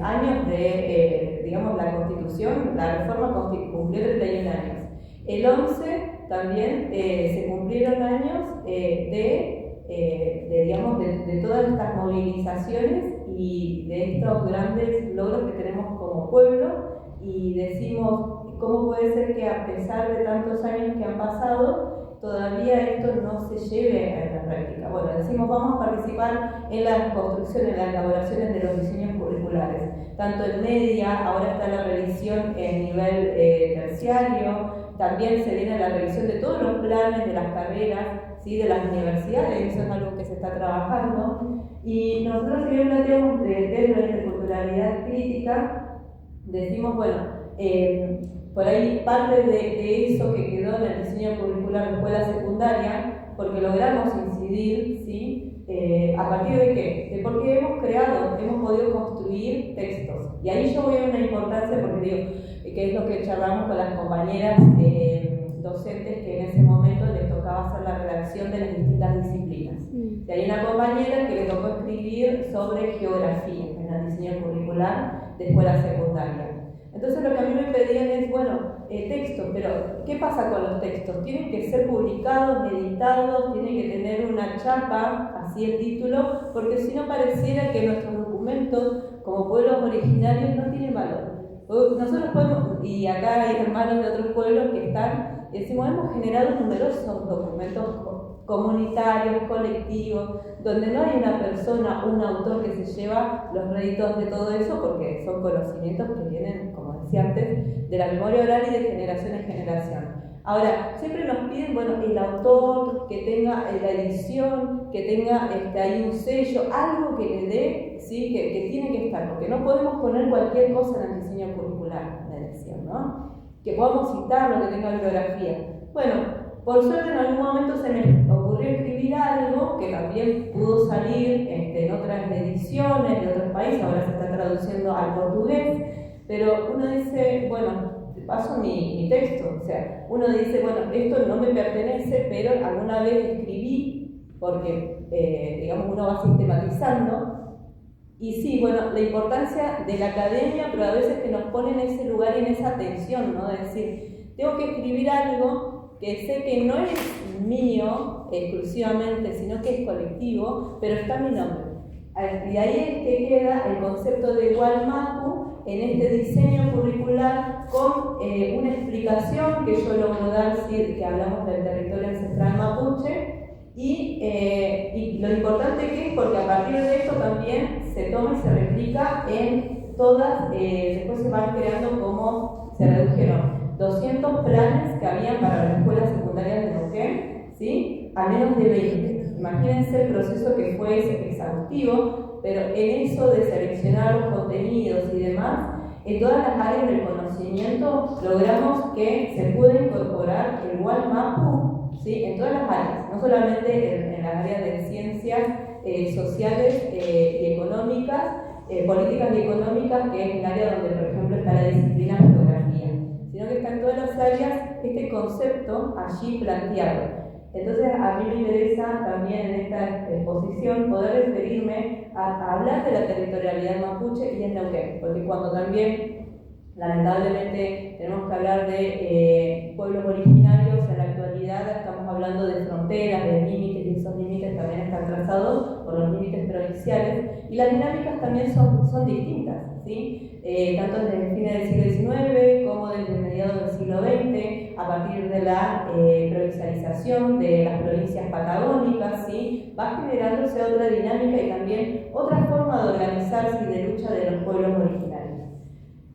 años de, digamos, la Constitución, la reforma cumplió 31 años. El 11 también se cumplieron años digamos, de todas estas movilizaciones y de estos grandes logros que tenemos como pueblo, y decimos, ¿cómo puede ser que a pesar de tantos años que han pasado, todavía esto no se lleve a la práctica? Bueno, decimos, vamos a participar en la construcción, en las elaboraciones de los diseños curriculares, tanto en media, ahora está la revisión en nivel terciario, también se viene la revisión de todos los planes de las carreras, ¿sí? De las universidades, eso es algo que se está trabajando, y nosotros si bien planteamos desde la interculturalidad crítica, decimos, bueno, por ahí parte de eso que quedó en el diseño curricular de escuela secundaria, porque logramos incidir, ¿sí? ¿A partir de qué? De porque hemos podido construir textos. Y ahí yo voy a una importancia, porque digo, que es lo que charlamos con las compañeras docentes que en ese momento les tocaba hacer la redacción de las distintas disciplinas. Y hay una compañera que le tocó escribir sobre geografía en el diseño curricular de escuela secundaria. Entonces lo que a mí me pedían es, bueno, textos, pero ¿qué pasa con los textos? Tienen que ser publicados, editados, tienen que tener una chapa, así el título, porque si no pareciera que nuestros documentos como pueblos originarios no tienen valor. Nosotros podemos, y acá hay hermanos de otros pueblos que están, y decimos, hemos generado numerosos documentos comunitarios, colectivos, donde no hay una persona, un autor que se lleva los réditos de todo eso, porque son conocimientos que vienen, como decía antes, de la memoria oral y de generación en generación. Ahora, siempre nos piden, bueno, el autor, que tenga la edición, que tenga ahí un sello, algo que le dé, ¿sí? que tiene que estar, porque no podemos poner cualquier cosa en el diseño curricular, me decían, ¿no? Que podamos citarlo, que tenga bibliografía. Bueno, por suerte en algún momento se me ocurrió escribir algo que también pudo salir en otras ediciones de otros países, ahora se está traduciendo al portugués, pero uno dice, bueno, paso mi texto, o sea, uno dice, bueno, esto no me pertenece, pero alguna vez escribí, porque, digamos, uno va sistematizando, y sí, bueno, la importancia de la academia, pero a veces que nos pone en ese lugar y en esa tensión, ¿no? De decir, tengo que escribir algo que sé que no es mío exclusivamente, sino que es colectivo, pero está mi nombre. Y ahí es que queda el concepto de Gualmapu en este diseño curricular con una explicación que yo logro dar, si que hablamos del territorio ancestral mapuche, y lo importante que es porque a partir de esto también se toma y se replica en todas, después se van creando como se redujeron 200 planes que habían para las escuelas secundarias de Neuquén, ¿sí? A menos de 20. Imagínense el proceso que fue exhaustivo, pero en eso de seleccionar los contenidos y demás, en todas las áreas del conocimiento logramos que se pueda incorporar el Gualmapu, ¿sí? En todas las áreas, no solamente en las áreas de ciencias sociales y económicas, políticas y económicas, que es el área donde, por ejemplo, está la disciplina geografía, sino que está en todas las áreas este concepto allí planteado. Entonces, a mí me interesa también en esta exposición poder referirme a hablar de la territorialidad mapuche y en Neuquén, porque cuando también, lamentablemente, tenemos que hablar de pueblos originarios, en la actualidad estamos hablando de fronteras, de límites, y esos límites también están trazados por los límites provinciales, y las dinámicas también son distintas, ¿sí? Tanto desde el fin del siglo XIX como desde mediados del siglo XX, a partir de la provincialización de las provincias patagónicas, ¿sí? Va generándose otra dinámica y también otra forma de organizarse y de lucha de los pueblos originarios.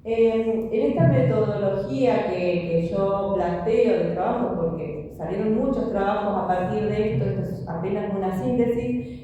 En esta metodología que yo planteo de trabajo, porque salieron muchos trabajos a partir de esto es apenas una síntesis,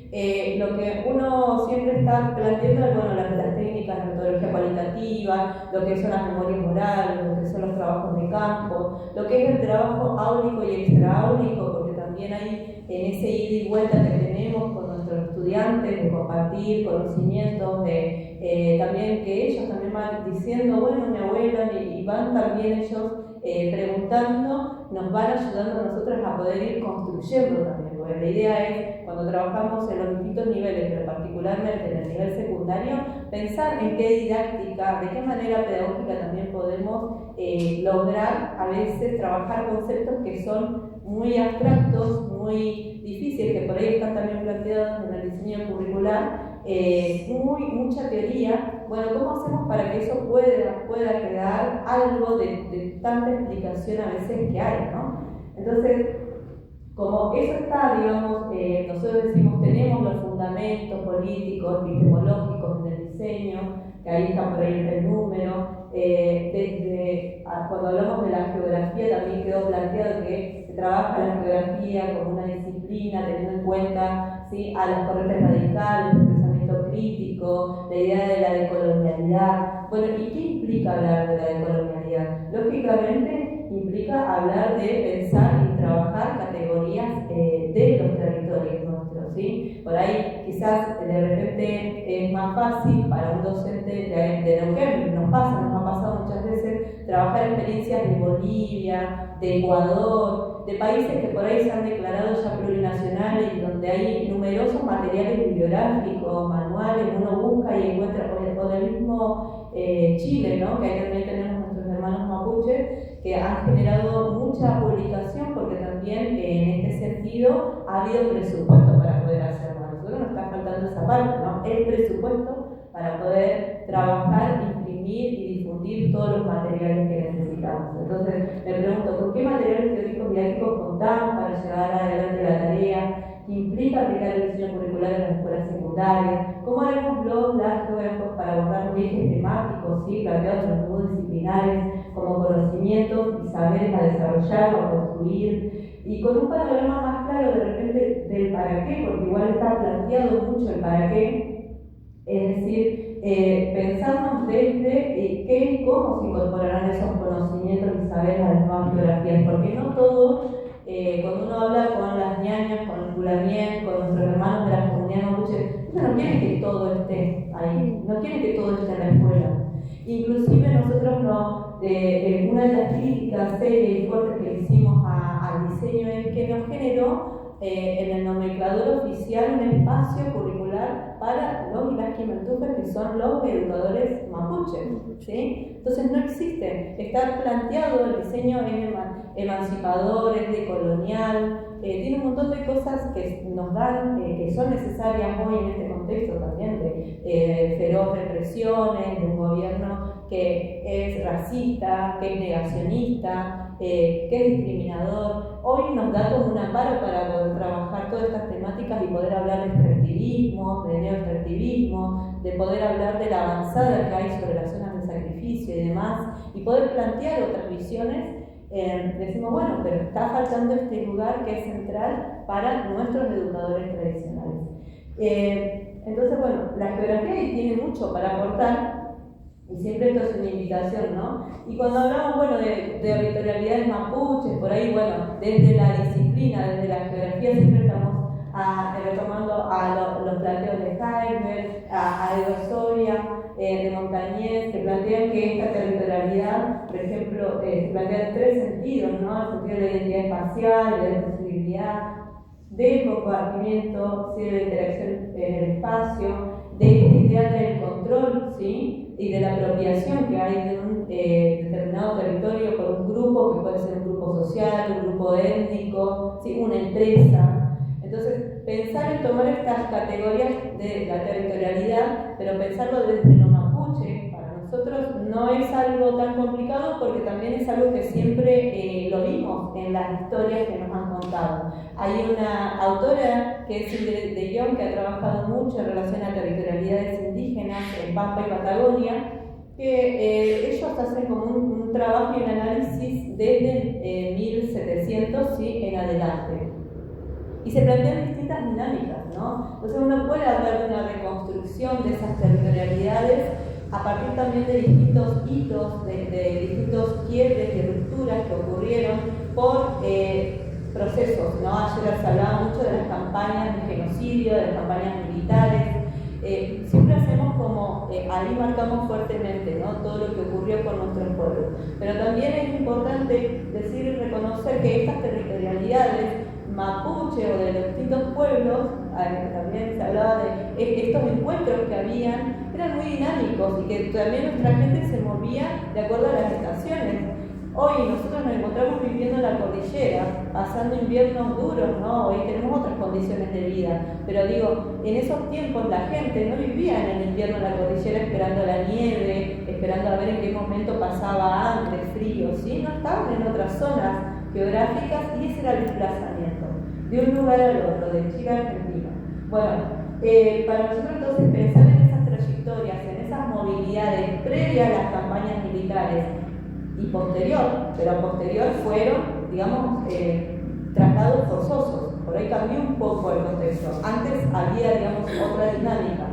lo que uno siempre está planteando es, bueno, las técnicas de metodología cualitativa, lo que son las memorias orales, lo que son los trabajos de campo, lo que es el trabajo áulico y extraáulico, porque también hay en ese ida y vuelta que tenemos con nuestros estudiantes, de compartir conocimientos, también que ellos también van diciendo, bueno, mi abuela, mi y van también ellos preguntando, nos van ayudando a nosotros a poder ir construyendo también, porque la idea es, cuando trabajamos en los distintos niveles, pero particularmente en el nivel secundario, pensar en qué didáctica, de qué manera pedagógica también podemos lograr a veces trabajar conceptos que son muy abstractos, muy difíciles, que por ahí están también planteados en el diseño curricular, mucha teoría. Bueno, ¿cómo hacemos para que eso pueda quedar algo de tanta explicación a veces que hay, ¿no? Entonces, como eso está, digamos, nosotros decimos, tenemos los fundamentos políticos, epistemológicos en el diseño, que ahí está por ahí el número. Cuando hablamos de la geografía también quedó planteado que se trabaja la geografía como una disciplina teniendo en cuenta, ¿sí?, a las corrientes radicales, el pensamiento crítico, la idea de la decolonialidad. Bueno, ¿y qué implica hablar de la decolonialidad? Lógicamente implica hablar de pensar y trabajar categorías de los territorios nuestros, ¿sí? Por ahí quizás de repente es más fácil para un docente de Neuquén, nos ha pasado muchas veces, trabajar experiencias de Bolivia, de Ecuador, de países que por ahí se han declarado ya plurinacionales y donde hay numerosos materiales bibliográficos, manuales, uno busca y encuentra, o del mismo Chile, ¿no?, que ahí también tenemos nuestros hermanos mapuches, que han generado mucha publicación porque también en este sentido ha habido presupuesto para poder hacerlo. A nosotros nos está faltando esa parte, ¿no?, el presupuesto para poder trabajar, imprimir y difundir todos los materiales que necesitamos. Entonces me pregunto, ¿con qué materiales teóricos didácticos contamos para llevar adelante la tarea? ¿Qué implica aplicar el diseño curricular en las escuelas secundarias? ¿Cómo haremos las geógrafos para abordar los ejes temáticos, ¿sí?, planteados en los modos disciplinares como conocimientos y saberes a desarrollar o a construir? Y con un panorama más claro de repente del para qué, porque igual está planteado mucho el para qué, es decir, pensamos desde qué y cómo se incorporarán esos conocimientos y saberes a las nuevas geografías, porque no todo. Cuando uno habla con las ñañas, con el culamien, con nuestros hermanos de la comunidad mapuche, ellos no quieren que todo esté ahí, no quieren que todo esté en la escuela. Inclusive nosotros una de las críticas serias y fuertes que hicimos al diseño es que nos generó en el nomenclador oficial un espacio curricular para los y las quimentufes, que son los educadores mapuches, ¿sí? Entonces no existe, está planteado el diseño emancipador, es decolonial, tiene un montón de cosas que nos dan, que son necesarias hoy en este contexto también de feroz represiones, de un gobierno que es racista, que es negacionista, que es discriminador. Hoy nos da como un amparo para poder trabajar todas estas temáticas y poder hablar de extractivismo, de neoextractivismo, de poder hablar de la avanzada que hay sobre las zonas de sacrificio y demás, y poder plantear otras visiones. Decimos, bueno, pero está faltando este lugar que es central para nuestros educadores tradicionales. Entonces, bueno, la geografía tiene mucho para aportar, y siempre esto es una invitación, ¿no? Y cuando hablamos, bueno, de territorialidades mapuches, por ahí, bueno, desde la disciplina, desde la geografía, siempre estamos retomando a los planteos de Heiberg, a Edo Soria, de Montañez, que plantean que esta territorialidad, por ejemplo, se plantea en tres sentidos, ¿no? El sentido de la identidad espacial, de la posibilidad del compartimiento, ¿sí?, de la interacción en el espacio, de esta idea del control, ¿sí?, y de la apropiación que hay de un determinado territorio por un grupo, que puede ser un grupo social, un grupo étnico, ¿sí?, una empresa. Entonces, pensar en tomar estas categorías de la territorialidad, pero pensarlo desde lo mapuche, para nosotros no es algo tan complicado, porque también es algo que siempre lo vimos en las historias que nos han contado. Hay una autora que es Ingrid de Jong, que ha trabajado mucho en relación a territorialidades indígenas en Pampa y Patagonia, que ellos hacen como un trabajo y un análisis desde 1700, ¿sí?, en adelante. Y se plantean distintas dinámicas, ¿no? Entonces uno puede hablar de una reconstrucción de esas territorialidades a partir también de distintos hitos, de distintos quiebres y rupturas que ocurrieron por procesos, ¿no? Ayer se hablaba mucho de las campañas de genocidio, de las campañas militares, siempre hacemos como, ahí marcamos fuertemente, ¿no?, todo lo que ocurrió con nuestros pueblos. Pero también es importante decir y reconocer que estas territorialidades mapuche o de los distintos pueblos, también se hablaba de estos encuentros que habían, eran muy dinámicos y que también nuestra gente se movía de acuerdo a las estaciones. Hoy nosotros nos encontramos viviendo en la cordillera, pasando inviernos duros, ¿no? Hoy tenemos otras condiciones de vida, pero digo, en esos tiempos la gente no vivía en el invierno en la cordillera esperando la nieve, esperando a ver en qué momento pasaba hambre, frío, ¿sí? No estaban en otras zonas geográficas y ese era el desplazamiento, de un lugar al otro, de Chile a Argentina. Bueno, para nosotros entonces pensar en esas trayectorias, en esas movilidades previas a las campañas militares, y posterior, pero posterior fueron, digamos, traslados forzosos. Por ahí cambió un poco el contexto. Antes había, digamos, otra dinámica.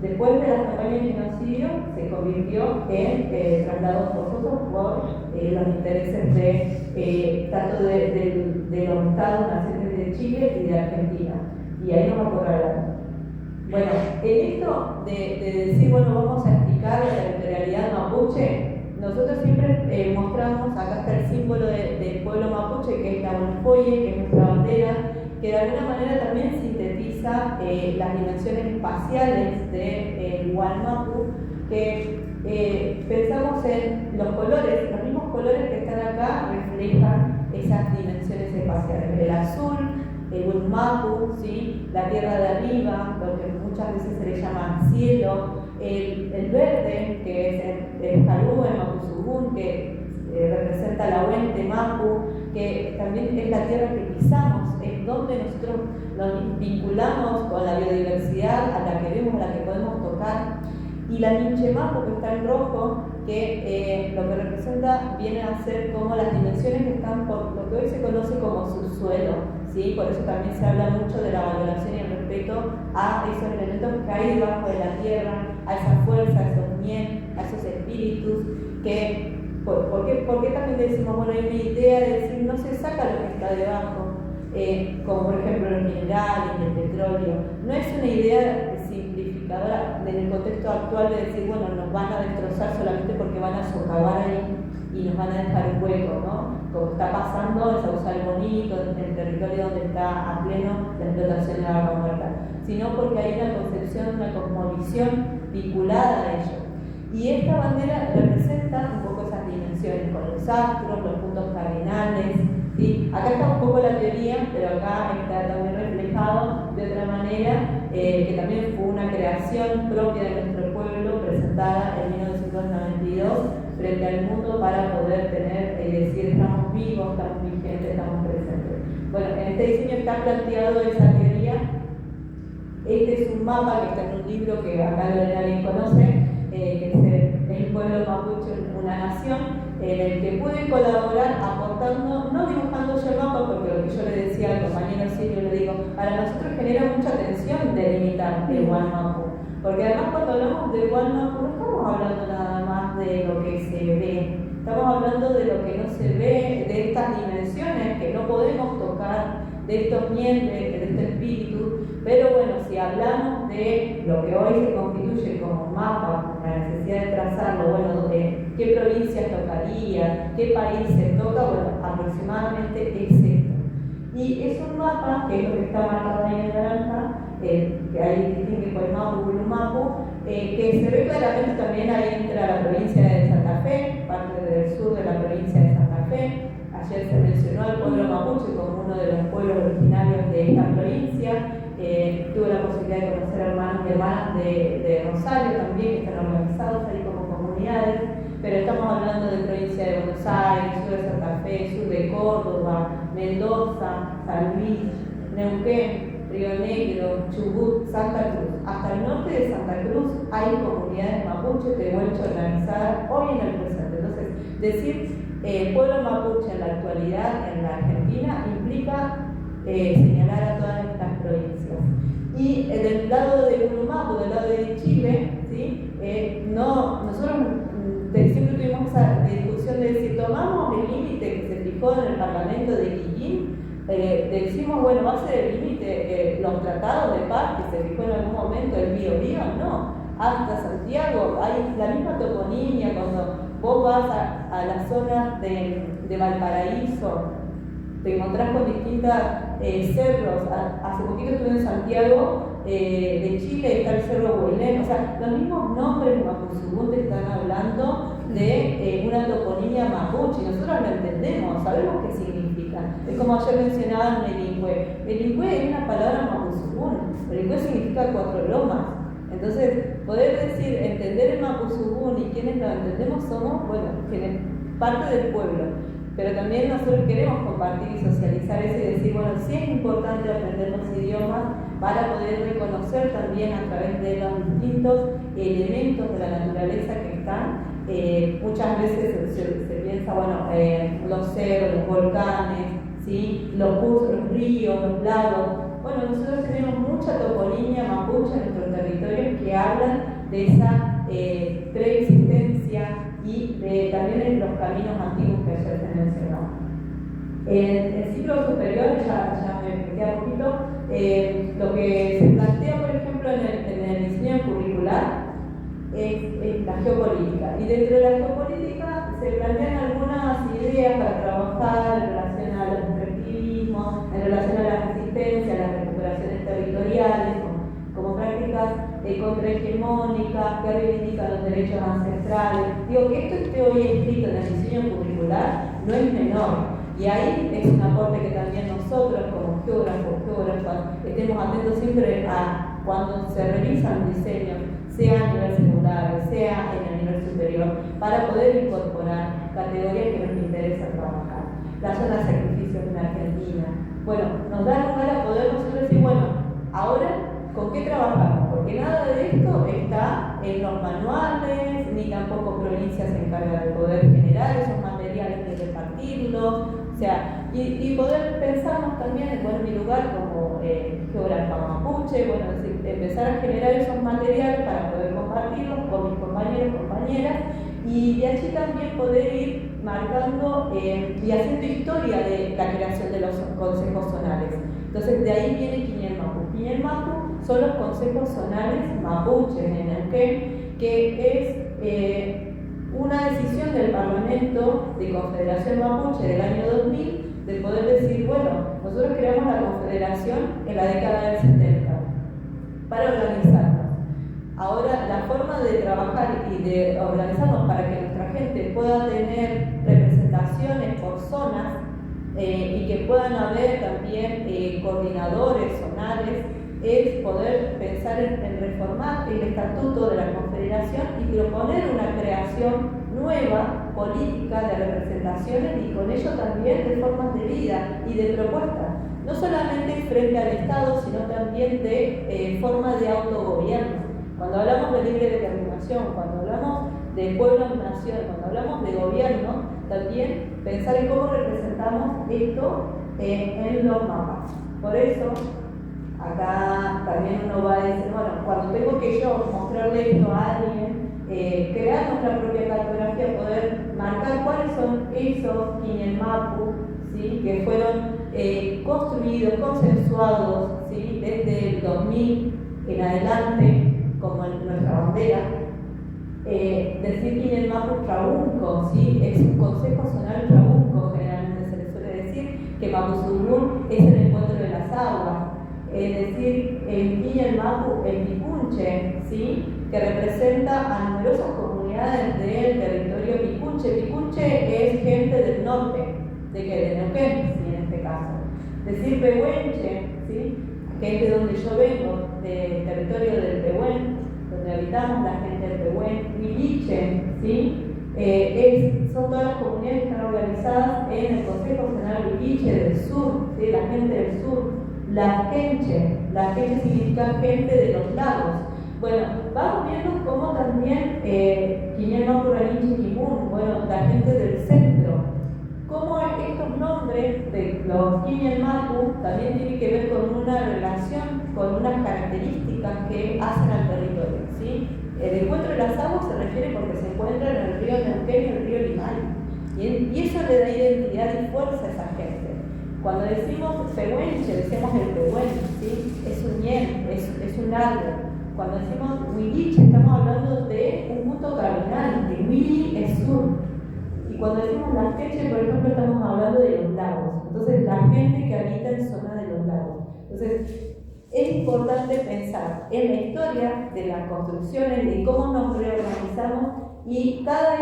Después de las campañas de genocidio se convirtió en traslados forzosos por los intereses de tanto de los estados nacientes de Chile y de Argentina. Y ahí nos acordarán. Bueno, en esto de decir, bueno, vamos a explicar la territorialidad mapuche, nosotros siempre mostramos, acá está el símbolo del pueblo mapuche, que es la bonfoye, que es nuestra bandera, que de alguna manera también sintetiza las dimensiones espaciales del Gualmapu, que pensamos en los colores, los mismos colores que están acá reflejan esas dimensiones espaciales. El azul, el Gualmapu, ¿sí?, la tierra de arriba, lo que muchas veces se le llama cielo. El verde, que es el Jalú, el Mapuzugún, que representa la Huente Mapu, que también es la tierra que pisamos, es donde nosotros nos vinculamos con la biodiversidad, a la que vemos, a la que podemos tocar. Y la Minche Mapu, que está en rojo, que lo que representa viene a ser como las dimensiones que están por lo que hoy se conoce como subsuelo. ¿Sí? Por eso también se habla mucho de la valoración y el respeto a esos elementos que hay debajo de la tierra, a esa fuerza, a esos mien, a esos espíritus, que, ¿por qué también decimos, bueno, hay una idea de decir no se saca lo que está debajo, como por ejemplo los minerales, el petróleo? No es una idea simplificadora en el contexto actual de decir, bueno, nos van a destrozar solamente porque van a socavar ahí y nos van a dejar un hueco, ¿no? Como está pasando en Sausal Bonito, en el territorio donde está a pleno la explotación de la vaca muerta, sino porque hay una concepción, una cosmovisión vinculada a ello. Y esta bandera representa un poco esas dimensiones, con los astros, los puntos cardinales, ¿sí? Acá está un poco la teoría, pero acá está también reflejado de otra manera, que también fue una creación propia de nuestro pueblo, presentada en 1992, frente al mundo para poder tener y decir estamos vivos, estamos vigentes, estamos presentes. Bueno, en este diseño está planteado esa teoría. Este es un mapa que está en un libro que acá Lorena bien conoce, que es El pueblo mapuche, una nación, en el que pude colaborar aportando, no dibujando yo el mapa, porque lo que yo le decía al compañero Silvio, le digo, para nosotros genera mucha tensión delimitar el Gualmapu, porque además cuando hablamos de Gualmapu no estamos hablando nada más de lo que se ve, estamos hablando de lo que no se ve, de estas dimensiones que no podemos tocar, de estos mientes, de este espíritu. Pero bueno, si hablamos de lo que hoy se constituye como mapa, la necesidad de trazarlo, bueno, qué provincias tocaría, qué países toca, bueno, aproximadamente es esto. Y es un mapa, que es lo que está marcado ahí en naranja, que ahí distingue con el Mapu y el Mapu, que se ve claramente también ahí entra la provincia de Santa Fe, parte del sur de la provincia de Santa Fe. Ayer se mencionó al pueblo mapuche como uno de los pueblos originarios de esta provincia. Tuve la posibilidad de conocer hermanos y hermanas de Rosario también, que están organizados ahí como comunidades, pero estamos hablando de provincia de Buenos Aires, sur de Santa Fe, sur de Córdoba, Mendoza, San Luis, Neuquén, Río Negro, Chubut, Santa Cruz. Hasta el norte de Santa Cruz hay comunidades mapuches de Huelcho organizadas hoy en el presente. Entonces, decir pueblo mapuche en la actualidad en la Argentina implica señalar a todas estas provincias. Y del lado de Urumapu, del lado de Chile, ¿sí? Nosotros siempre tuvimos esa discusión de si tomamos el límite que se fijó en el Parlamento de Quillín, decimos, bueno, va a ser el límite, los tratados de paz que se fijó en algún momento, el Biobío, no, hasta Santiago, hay la misma toponimia, cuando vos vas a las zonas de Valparaíso, te encontrás con distintos cerros. Hace poquito estuve en Santiago de Chile, está el Cerro Huelén, o sea, los mismos nombres de Mapuzungún te están hablando de una toponimia mapuche, nosotros lo entendemos, sabemos qué significa. Es como ayer mencionaban Melingüe. Melingüe es una palabra Mapuzungún, Melingüe significa 4 lomas. Entonces, poder decir, entender el Mapuzungún y quienes lo entendemos somos, bueno, parte del pueblo. Pero también nosotros queremos compartir y socializar eso y decir, bueno, sí es importante aprender los idiomas para poder reconocer también a través de los distintos elementos de la naturaleza que están. Muchas veces se piensa, bueno, los cerros, los volcanes, ¿sí? Los ríos, los lagos. Bueno, nosotros tenemos mucha toponimia mapuche en nuestros territorios que hablan de esa preexistencia y también en los caminos antiguos que ayer se mencionó. En el ciclo superior, ya me queda poquito, lo que se plantea, por ejemplo, en el diseño curricular es la geopolítica. Y dentro de la geopolítica se plantean algunas ideas para trabajar en relación a los extractivismos, en relación a la resistencia, a las recuperaciones territoriales, como prácticas contrahegemónicas que reivindican los derechos ancestrales. Digo que esto esté hoy escrito en el diseño curricular no es menor. Y ahí es un aporte que también nosotros, como geógrafas, estemos atentos siempre a cuando se realizan diseños, sea a nivel secundario, sea en el nivel superior, para poder incorporar categorías que nos interesa trabajar. La zona de sacrificios en Argentina. Bueno, nos da lugar a poder nosotros decir, bueno, ahora, ¿con qué trabajamos? Porque nada de esto está en los manuales, ni tampoco provincias se encarga de poder generar esos materiales y repartirlos, o sea, y poder pensarnos también, bueno, en mi lugar como geógrafa mapuche, bueno, es decir, empezar a generar esos materiales para poder compartirlos con mis compañeros, compañeras, y de allí también poder ir marcando y haciendo historia de la creación de los consejos zonales. Entonces, de ahí viene Quiñel-Mapu. Quiñel-Mapu son los consejos zonales mapuches en Neuquén, que es una decisión del Parlamento de Confederación Mapuche del año 2000 de poder decir, bueno, nosotros creamos la Confederación en la década del 70 para organizarnos. Ahora, la forma de trabajar y de organizarnos para que nuestra gente pueda tener representaciones por zonas y que puedan haber también coordinadores zonales, es poder pensar en reformar el estatuto de la Confederación y proponer una creación nueva, política, de representaciones y con ello también de formas de vida y de propuestas, no solamente frente al Estado, sino también de forma de autogobierno. Cuando hablamos de libre determinación, cuando hablamos de pueblo-nación, cuando hablamos de gobierno, también pensar en cómo representamos esto en los mapas. Por eso, acá también uno va a decir, bueno, cuando tengo que yo mostrarle esto a alguien, crear nuestra propia cartografía, poder marcar cuáles son esos Quiñel-Mapu, ¿sí? Que fueron construidos, consensuados, ¿sí? Desde el 2000 en adelante, como en nuestra bandera. Decir Quiñel-Mapu Trabunco, ¿sí? Es un consejo zonal Trabunco, generalmente se le suele decir, que Mapuzungún es el encuentro de las aguas. Es decir, el Quiñel-Mapu, el Picunche, ¿sí? Que representa a numerosas comunidades del territorio Picunche. Picunche es gente del norte, de Neuquén, ¿sí? En este caso. Decir Pehuenche, ¿sí? Que es de donde yo vengo, del territorio del Pehuen, donde habitamos la gente del Pehuen. Huiliche, ¿sí? Son todas las comunidades que están organizadas en el Consejo Zonal Huiliche del sur, ¿sí? La gente del sur. La quenche significa gente de los lagos. Bueno, vamos viendo cómo también Quiñel-Mapu Ralinche Quimun, bueno, la gente del centro, cómo estos nombres de los Quiñel-Mapu también tienen que ver con una relación, con unas características que hacen al territorio, ¿sí? El encuentro de las aguas se refiere porque se encuentra en el río Neuquén y el río Limay, y eso le da identidad y fuerza a esa gente. Cuando decimos pehuenche, decimos el pehuenche, ¿sí? Es un ñen, es un árbol. Cuando decimos huiliche, estamos hablando de un punto cardinal, que huili es sur. Y cuando decimos las queche, por ejemplo, estamos hablando de los lagos. Entonces, la gente que habita en zona de los lagos. Entonces, es importante pensar en la historia de las construcciones, de cómo nos reorganizamos, y cada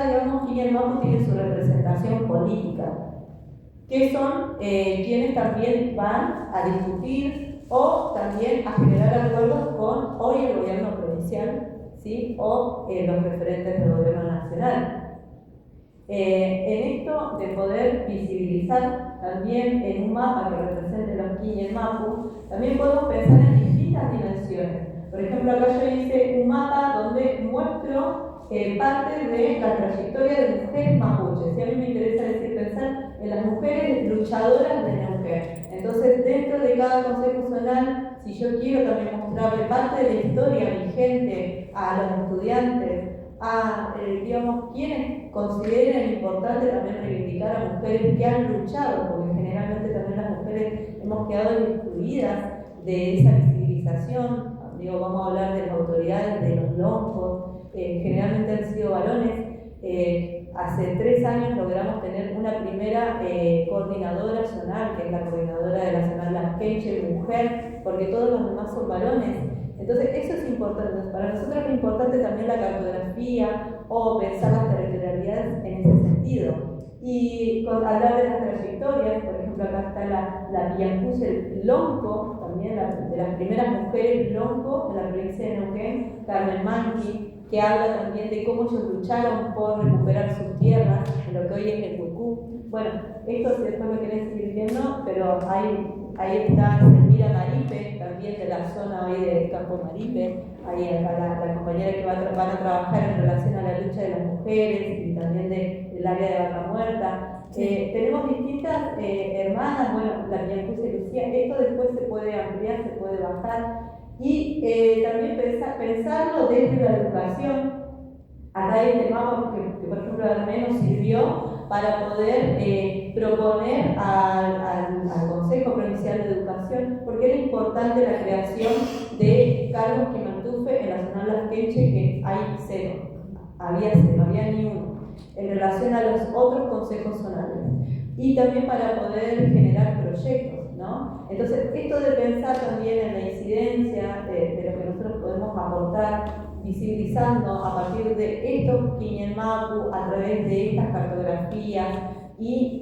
digamos, Quiñel Mapu tiene su representación política, que son quienes también van a discutir o también a generar acuerdos con hoy el gobierno provincial, ¿sí? O los referentes del gobierno nacional. En esto de poder visibilizar también en un mapa que represente los Quiñel Mapu, también podemos pensar en distintas dimensiones. Por ejemplo, acá yo hice un mapa donde muestro parte de la trayectoria de mujeres mapuches. Y a mí me interesa pensar en las mujeres luchadoras de Neuquén. Entonces, dentro de cada consejo zonal, si yo quiero también mostrarle parte de la historia vigente a los estudiantes, a, digamos, quienes consideren importante también reivindicar a mujeres que han luchado, porque generalmente también las mujeres hemos quedado excluidas de esa visibilización. Digo, vamos a hablar de las autoridades, de los loncos, generalmente han sido varones. Hace 3 años logramos tener una primera coordinadora zonal, que es la coordinadora de la zonal Las Queche, mujer, porque todos los demás son varones. Entonces, eso es importante. Para nosotros es importante también la cartografía o pensar las territorialidades en ese sentido. Y hablar de las trayectorias, por ejemplo, acá está la Piancuse Lonco, también de las primeras mujeres Lonco en la provincia de Neuquén, Carmen Manqui, que habla también de cómo ellos lucharon por recuperar sus tierras, en lo que hoy es el Cucú. Bueno, esto si después lo querés seguir viendo, pero ahí está Elvira Maripe, también de la zona hoy de Campo Maripe, ahí acá la compañera que van a trabajar en relación a la lucha de las mujeres y también del área de Vaca Muerta. Tenemos distintas hermanas, bueno, la Piancuse Lucía, esto después se puede ampliar, se puede bajar, y también pensarlo desde la educación. Acá hay este mapa que por ejemplo al menos sirvió para poder proponer al Consejo Provincial de Educación, porque era importante la creación de cargos Quimantufe en la zona Las Queche, que hay había ni uno, en relación a los otros consejos zonales, y también para poder generar proyectos, ¿no? Entonces, esto de pensar también en la incidencia de lo que nosotros podemos aportar, visibilizando a partir de estos Quiñel Mapu, a través de estas cartografías, y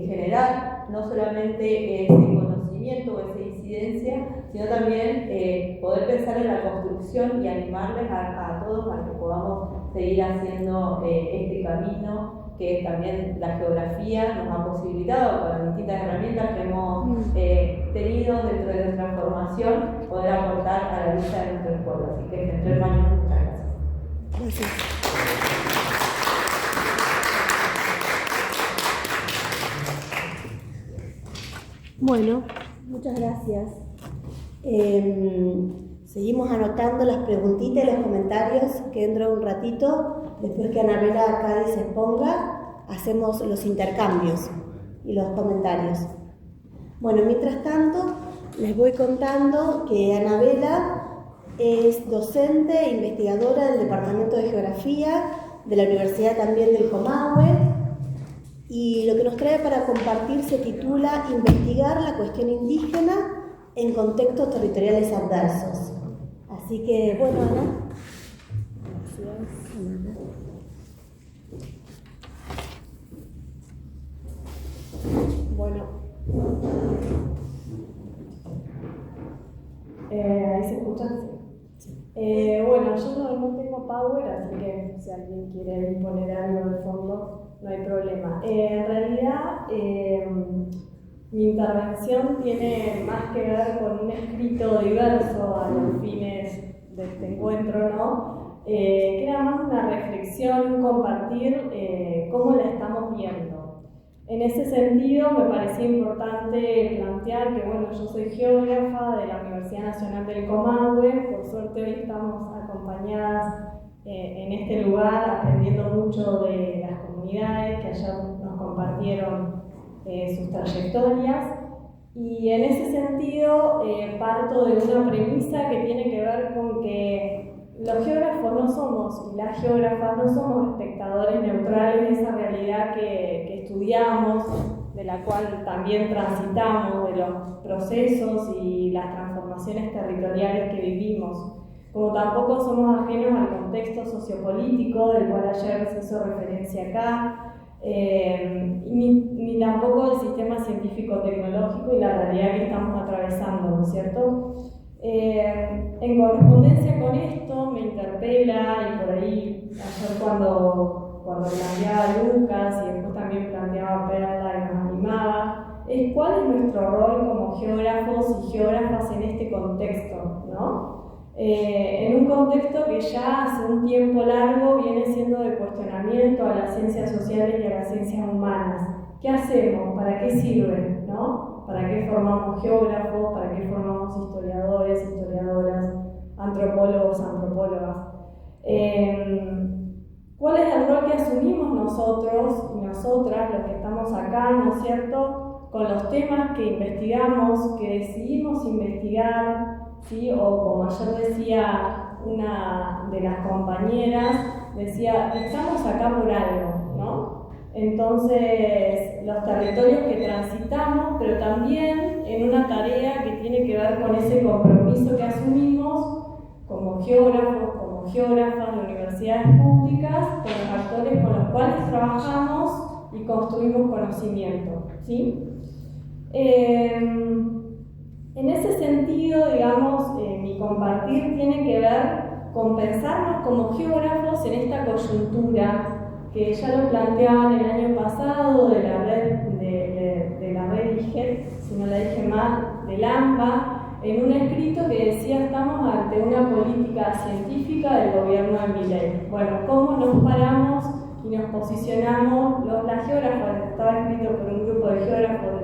generar no solamente ese conocimiento o esa incidencia, sino también poder pensar en la construcción y animarles a todos a que podamos seguir haciendo este camino que también la geografía nos ha posibilitado con las distintas herramientas que hemos tenido dentro de nuestra formación, poder aportar a la lucha de nuestro pueblo. Así que, entre hermanos, muchas gracias. Gracias. Bueno, muchas gracias. Seguimos anotando las preguntitas y los comentarios que dentro de un ratito, después que Anabela Cádiz se exponga, hacemos los intercambios y los comentarios. Bueno, mientras tanto, les voy contando que Anabela es docente e investigadora del Departamento de Geografía de la Universidad también del Comahue, y lo que nos trae para compartir se titula Investigar la cuestión indígena en contextos territoriales adversos. Así que, bueno, Ana. Gracias, Ana. Bueno, ¿ahí se escucha? Sí. Bueno, yo no tengo power, así que si alguien quiere imponer algo de fondo, no hay problema. En realidad, mi intervención tiene más que ver con un escrito diverso a los fines de este encuentro, ¿no? Que era más una reflexión, un compartir cómo la estamos viendo. En ese sentido, me parecía importante plantear que, bueno, yo soy geógrafa de la Universidad Nacional del Comahue. Por suerte hoy estamos acompañadas en este lugar, aprendiendo mucho de las comunidades que ayer nos compartieron sus trayectorias. Y en ese sentido parto de una premisa que tiene que ver con que los geógrafos no somos, y las geógrafas no somos espectadores neutrales de esa realidad que estudiamos, de la cual también transitamos, de los procesos y las transformaciones territoriales que vivimos. Como tampoco somos ajenos al contexto sociopolítico, del cual ayer se hizo referencia acá, ni tampoco el sistema científico-tecnológico y la realidad que estamos atravesando, ¿no es cierto? En correspondencia con esto me interpela, y por ahí ayer cuando planteaba Lucas y después también planteaba Perla y nos animaba, es cuál es nuestro rol como geógrafos y geógrafas en este contexto, ¿no? En un contexto que ya hace un tiempo largo viene siendo de cuestionamiento a las ciencias sociales y a las ciencias humanas. ¿Qué hacemos? ¿Para qué sirven? ¿No? ¿Para qué formamos geógrafos? ¿Para qué formamos historiadores, historiadoras, antropólogos, antropólogas? ¿Cuál es el rol que asumimos nosotros y nosotras, los que estamos acá, ¿no es cierto?, con los temas que investigamos, que decidimos investigar, ¿sí? O como ayer decía una de las compañeras, decía, estamos acá por algo, ¿no? Entonces, los territorios que transitamos, pero también en una tarea que tiene que ver con ese compromiso que asumimos como geógrafos, como geógrafas de universidades públicas, con los actores con los cuales trabajamos y construimos conocimiento, ¿sí? En ese sentido, digamos, mi compartir tiene que ver con pensarnos como geógrafos en esta coyuntura que ya lo planteaban el año pasado de la red IGET, si no la dije mal, del AMBA, en un escrito que decía estamos ante una política científica del gobierno de Milei. Bueno, ¿cómo nos paramos y nos posicionamos las geógrafas? Estaba escrito por un grupo de geógrafos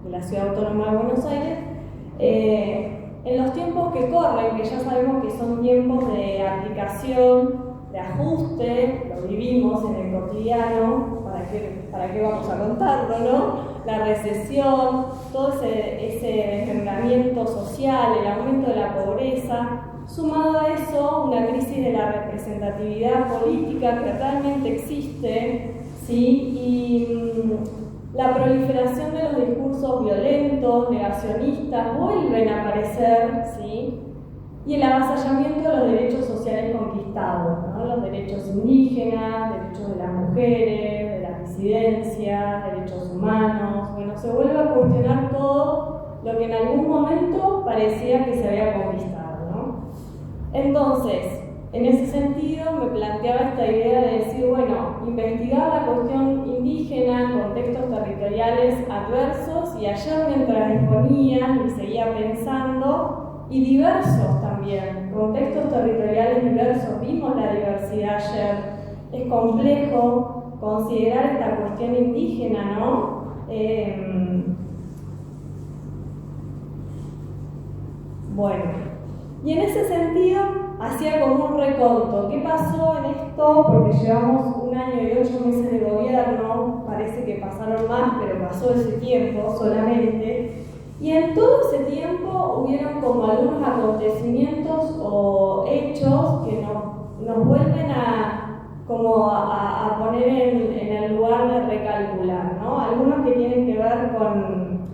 de la Ciudad Autónoma de Buenos Aires. En los tiempos que corren, que ya sabemos que son tiempos de aplicación, de ajuste, lo vivimos en el cotidiano, ¿para qué vamos a contarlo, no? La recesión, todo ese desmembramiento social, el aumento de la pobreza, sumado a eso, una crisis de la representatividad política que realmente existe, ¿sí? Y la proliferación de los discursos violentos, negacionistas, vuelven a aparecer, ¿sí? Y el avasallamiento de los derechos sociales conquistados, ¿no? Los derechos indígenas, derechos de las mujeres, de las disidencias, derechos humanos. Bueno, se vuelve a cuestionar todo lo que en algún momento parecía que se había conquistado, ¿no? Entonces, en ese sentido me planteaba esta idea de decir, bueno, investigar la cuestión indígena en contextos territoriales adversos, y ayer mientras disponía y seguía pensando, y diversos también, contextos territoriales diversos, vimos la diversidad ayer, es complejo considerar esta cuestión indígena, ¿no? Bueno, y en ese sentido hacía como un reconto. ¿Qué pasó en esto? Porque llevamos 1 año y 8 meses de gobierno, parece que pasaron más, pero pasó ese tiempo solamente. Y en todo ese tiempo hubieron como algunos acontecimientos o hechos que nos vuelven a poner en el lugar de recalcular, ¿no? Algunos que tienen que ver con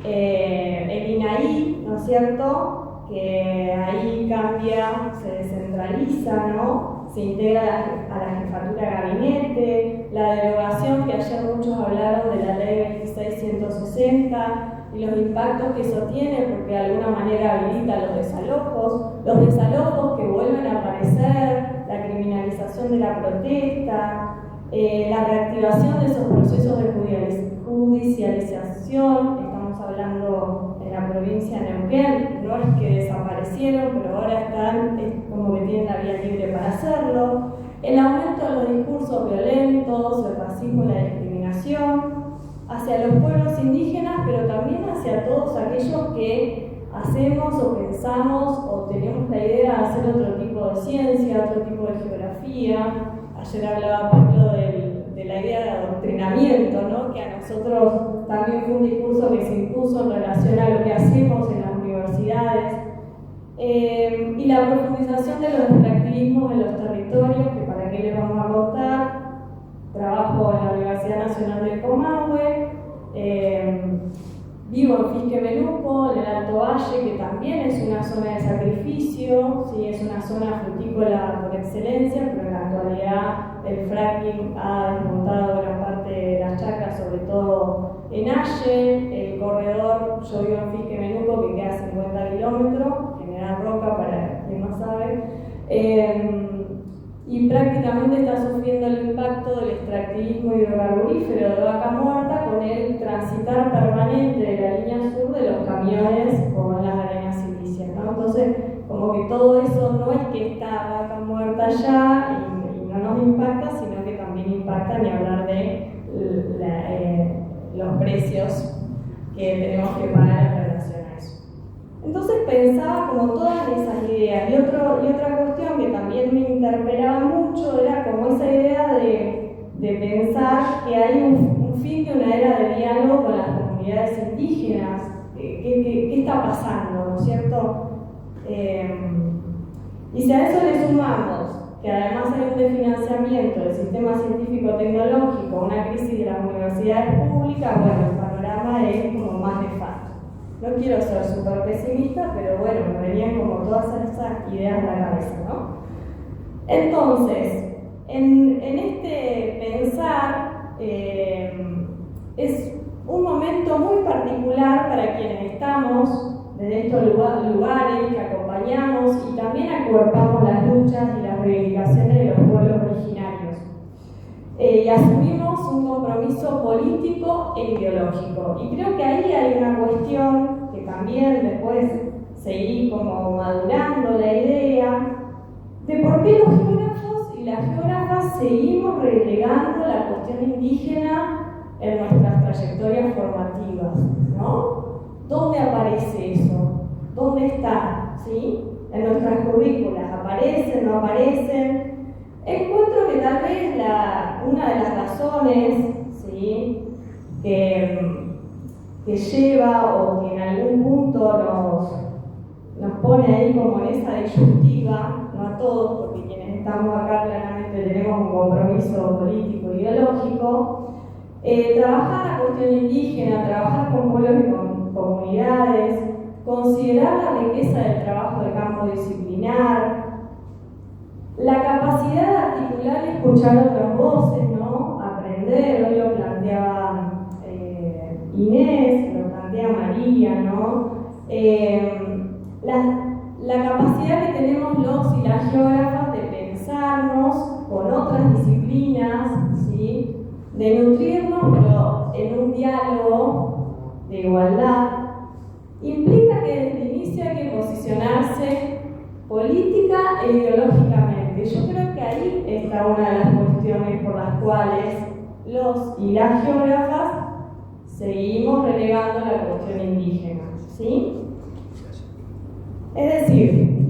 el INAI, ¿no es cierto?, que ahí cambia, se descentraliza, ¿no? Se integra a la jefatura de gabinete, la derogación que ayer muchos hablaron de la ley 26160 y los impactos que eso tiene, porque de alguna manera habilita los desalojos que vuelven a aparecer, la criminalización de la protesta, la reactivación de esos procesos de judicialización. Estamos hablando en la provincia de Neuquén, no es que desaparecieron, pero ahora están, es como que tienen la vía libre para hacerlo. El aumento de los discursos violentos, el racismo y la discriminación hacia los pueblos indígenas, pero también hacia todos aquellos que hacemos o pensamos o tenemos la idea de hacer otro tipo de ciencia, otro tipo de geografía. Ayer hablaba Pablo del de la idea de adoctrinamiento, ¿no? Que a nosotros también fue un discurso que se impuso en relación a lo que hacemos en las universidades, y la profundización de los extractivismos en los territorios, que para qué les vamos a contar. Trabajo en la Universidad Nacional del Comahue, vivo en Fisque-Menuco, en el Alto Valle, que también es una zona de sacrificio, ¿sí? Es una zona frutícola por excelencia, pero en la actualidad el fracking ha desmontado gran parte de las chacras, sobre todo en Allen. El corredor, yo vivo en Fisque-Menuco, que queda a 50 kilómetros, General Roca, para quien no sabe, y prácticamente está sufriendo el impacto del extractivismo hidrocarburífero de Vaca Muerta con el transitar permanente de la línea sur de los camiones con las arenas silíceas, ¿no? Entonces, como que todo eso no es que está Vaca Muerta allá y no nos impacta, sino que también impacta, ni hablar de los precios que tenemos que pagar en relación a eso. Entonces pensaba como todas esas ideas, y otra cuestión que también me interpelaba mucho era como esa idea de pensar que hay un fin de una era de diálogo con las comunidades indígenas. ¿Qué está pasando, no es cierto? Y si a eso le sumamos que además hay un desfinanciamiento del sistema científico-tecnológico, una crisis de las universidades públicas, bueno, el panorama es como más nefasto. No quiero ser súper pesimista, pero bueno, me venían como todas esas ideas a la cabeza, ¿no? Entonces, en este pensar, es un momento muy particular para quienes estamos desde estos lugares que acompañamos y también acuerpamos las luchas y las reivindicaciones de los pueblos originarios. Y asumimos un compromiso político e ideológico. Y creo que ahí hay una cuestión que también después seguí como madurando la idea de por qué los geógrafos y las geógrafas seguimos relegando la cuestión indígena en nuestras trayectorias formativas, ¿no? ¿Dónde aparece eso? ¿Dónde está? ¿Sí? En nuestras currículas, ¿aparecen, no aparecen? Encuentro que tal vez una de las razones, ¿sí?, que lleva o que en algún punto nos pone ahí como en esa disyuntiva, no a todos, porque quienes estamos acá claramente tenemos un compromiso político e ideológico, trabajar la cuestión indígena, trabajar con pueblos y con comunidades, considerar la riqueza del trabajo de campo disciplinar, la capacidad de articular y escuchar otras voces, ¿no? Aprender, hoy lo planteaba Inés, lo plantea María, ¿no? La capacidad que tenemos los y las geógrafas de pensarnos con otras disciplinas, ¿sí?, de nutrirnos, pero en un diálogo de igualdad, implica que desde el inicio hay que posicionarse política e ideológicamente. Yo creo que ahí está una de las cuestiones por las cuales los y las geógrafas seguimos relegando la cuestión indígena, ¿sí? Es decir,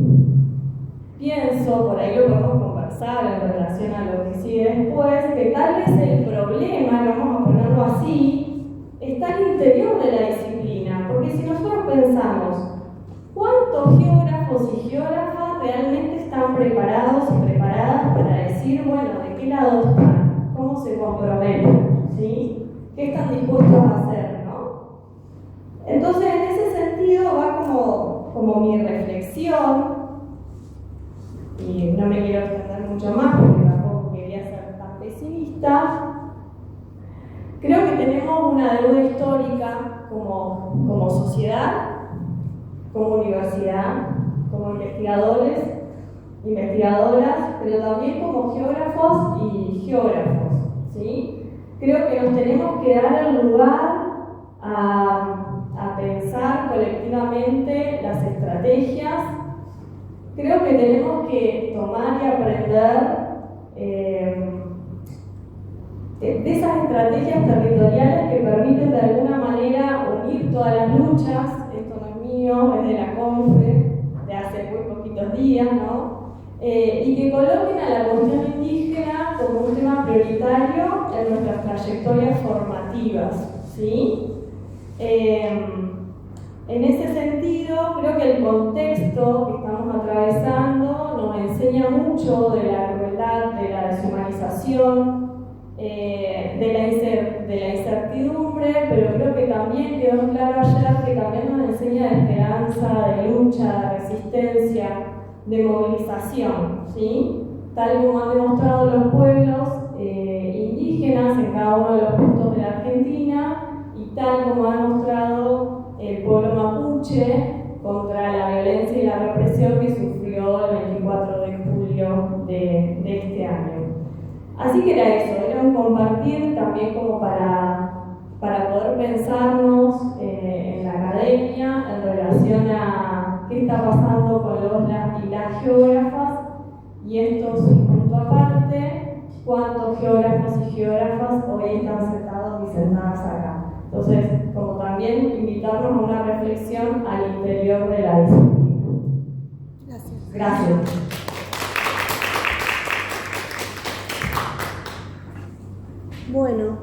pienso, por ahí lo podemos conversar en relación a lo que sigue después, que tal vez el problema, vamos a ponerlo así, está al interior de la disciplina, porque si nosotros pensamos cuántos geógrafos y geógrafas realmente están preparados y preparadas para decir, bueno, ¿de qué lado están? ¿Cómo se comprometen? ¿Sí? ¿Qué están dispuestos a hacer? ¿No? Entonces, en ese sentido va como mi reflexión, y no me quiero extender mucho más porque tampoco quería ser tan pesimista. Creo que tenemos una deuda histórica como sociedad, como universidad, como investigadores, investigadoras, pero también como geógrafos y geógrafos, ¿sí? Creo que nos tenemos que dar el lugar a pensar colectivamente las estrategias. Creo que tenemos que tomar y aprender de esas estrategias territoriales que permiten de alguna manera unir todas las luchas. Esto no es mío, es de la CONFE, de hace muy poquitos días, ¿no? Y que coloquen a la cuestión indígena como un tema prioritario en nuestras trayectorias formativas, ¿sí? En ese sentido, creo que el contexto que estamos atravesando nos enseña mucho de la crueldad, de la deshumanización, de la incertidumbre, pero creo que también quedó claro ayer que también nos enseña de esperanza, de lucha, de resistencia, de movilización, ¿sí? Tal como han demostrado los pueblos indígenas en cada uno de los puntos de la Argentina y tal como ha demostrado el pueblo mapuche contra la violencia y la represión que sufrió el 24 de julio de este año. Así que era eso, era un compartir también como para poder pensarnos en la academia en relación a qué está pasando con las y las geógrafas, y esto es un punto aparte, cuántos geógrafos y geógrafas hoy están sentados y sentadas acá. Entonces, como también invitarnos a una reflexión al interior de la disciplina. Gracias. Gracias. Bueno,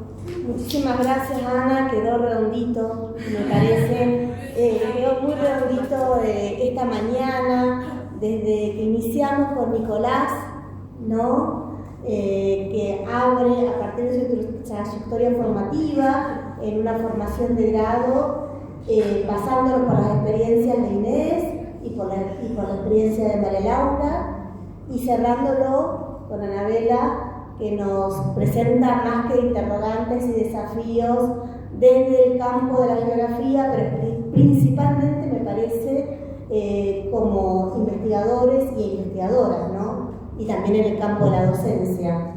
muchísimas gracias, Ana, quedó redondito, me parece, quedó muy redondito esta mañana, desde que iniciamos con Nicolás, ¿no? Que abre a partir de su trayectoria formativa en una formación de grado, pasándolo por las experiencias de Inés y por la experiencia de María Laura, y cerrándolo con Anabela, que nos presenta más que interrogantes y desafíos desde el campo de la geografía, pero principalmente me parece como investigadores y investigadoras, ¿no? Y también en el campo de la docencia.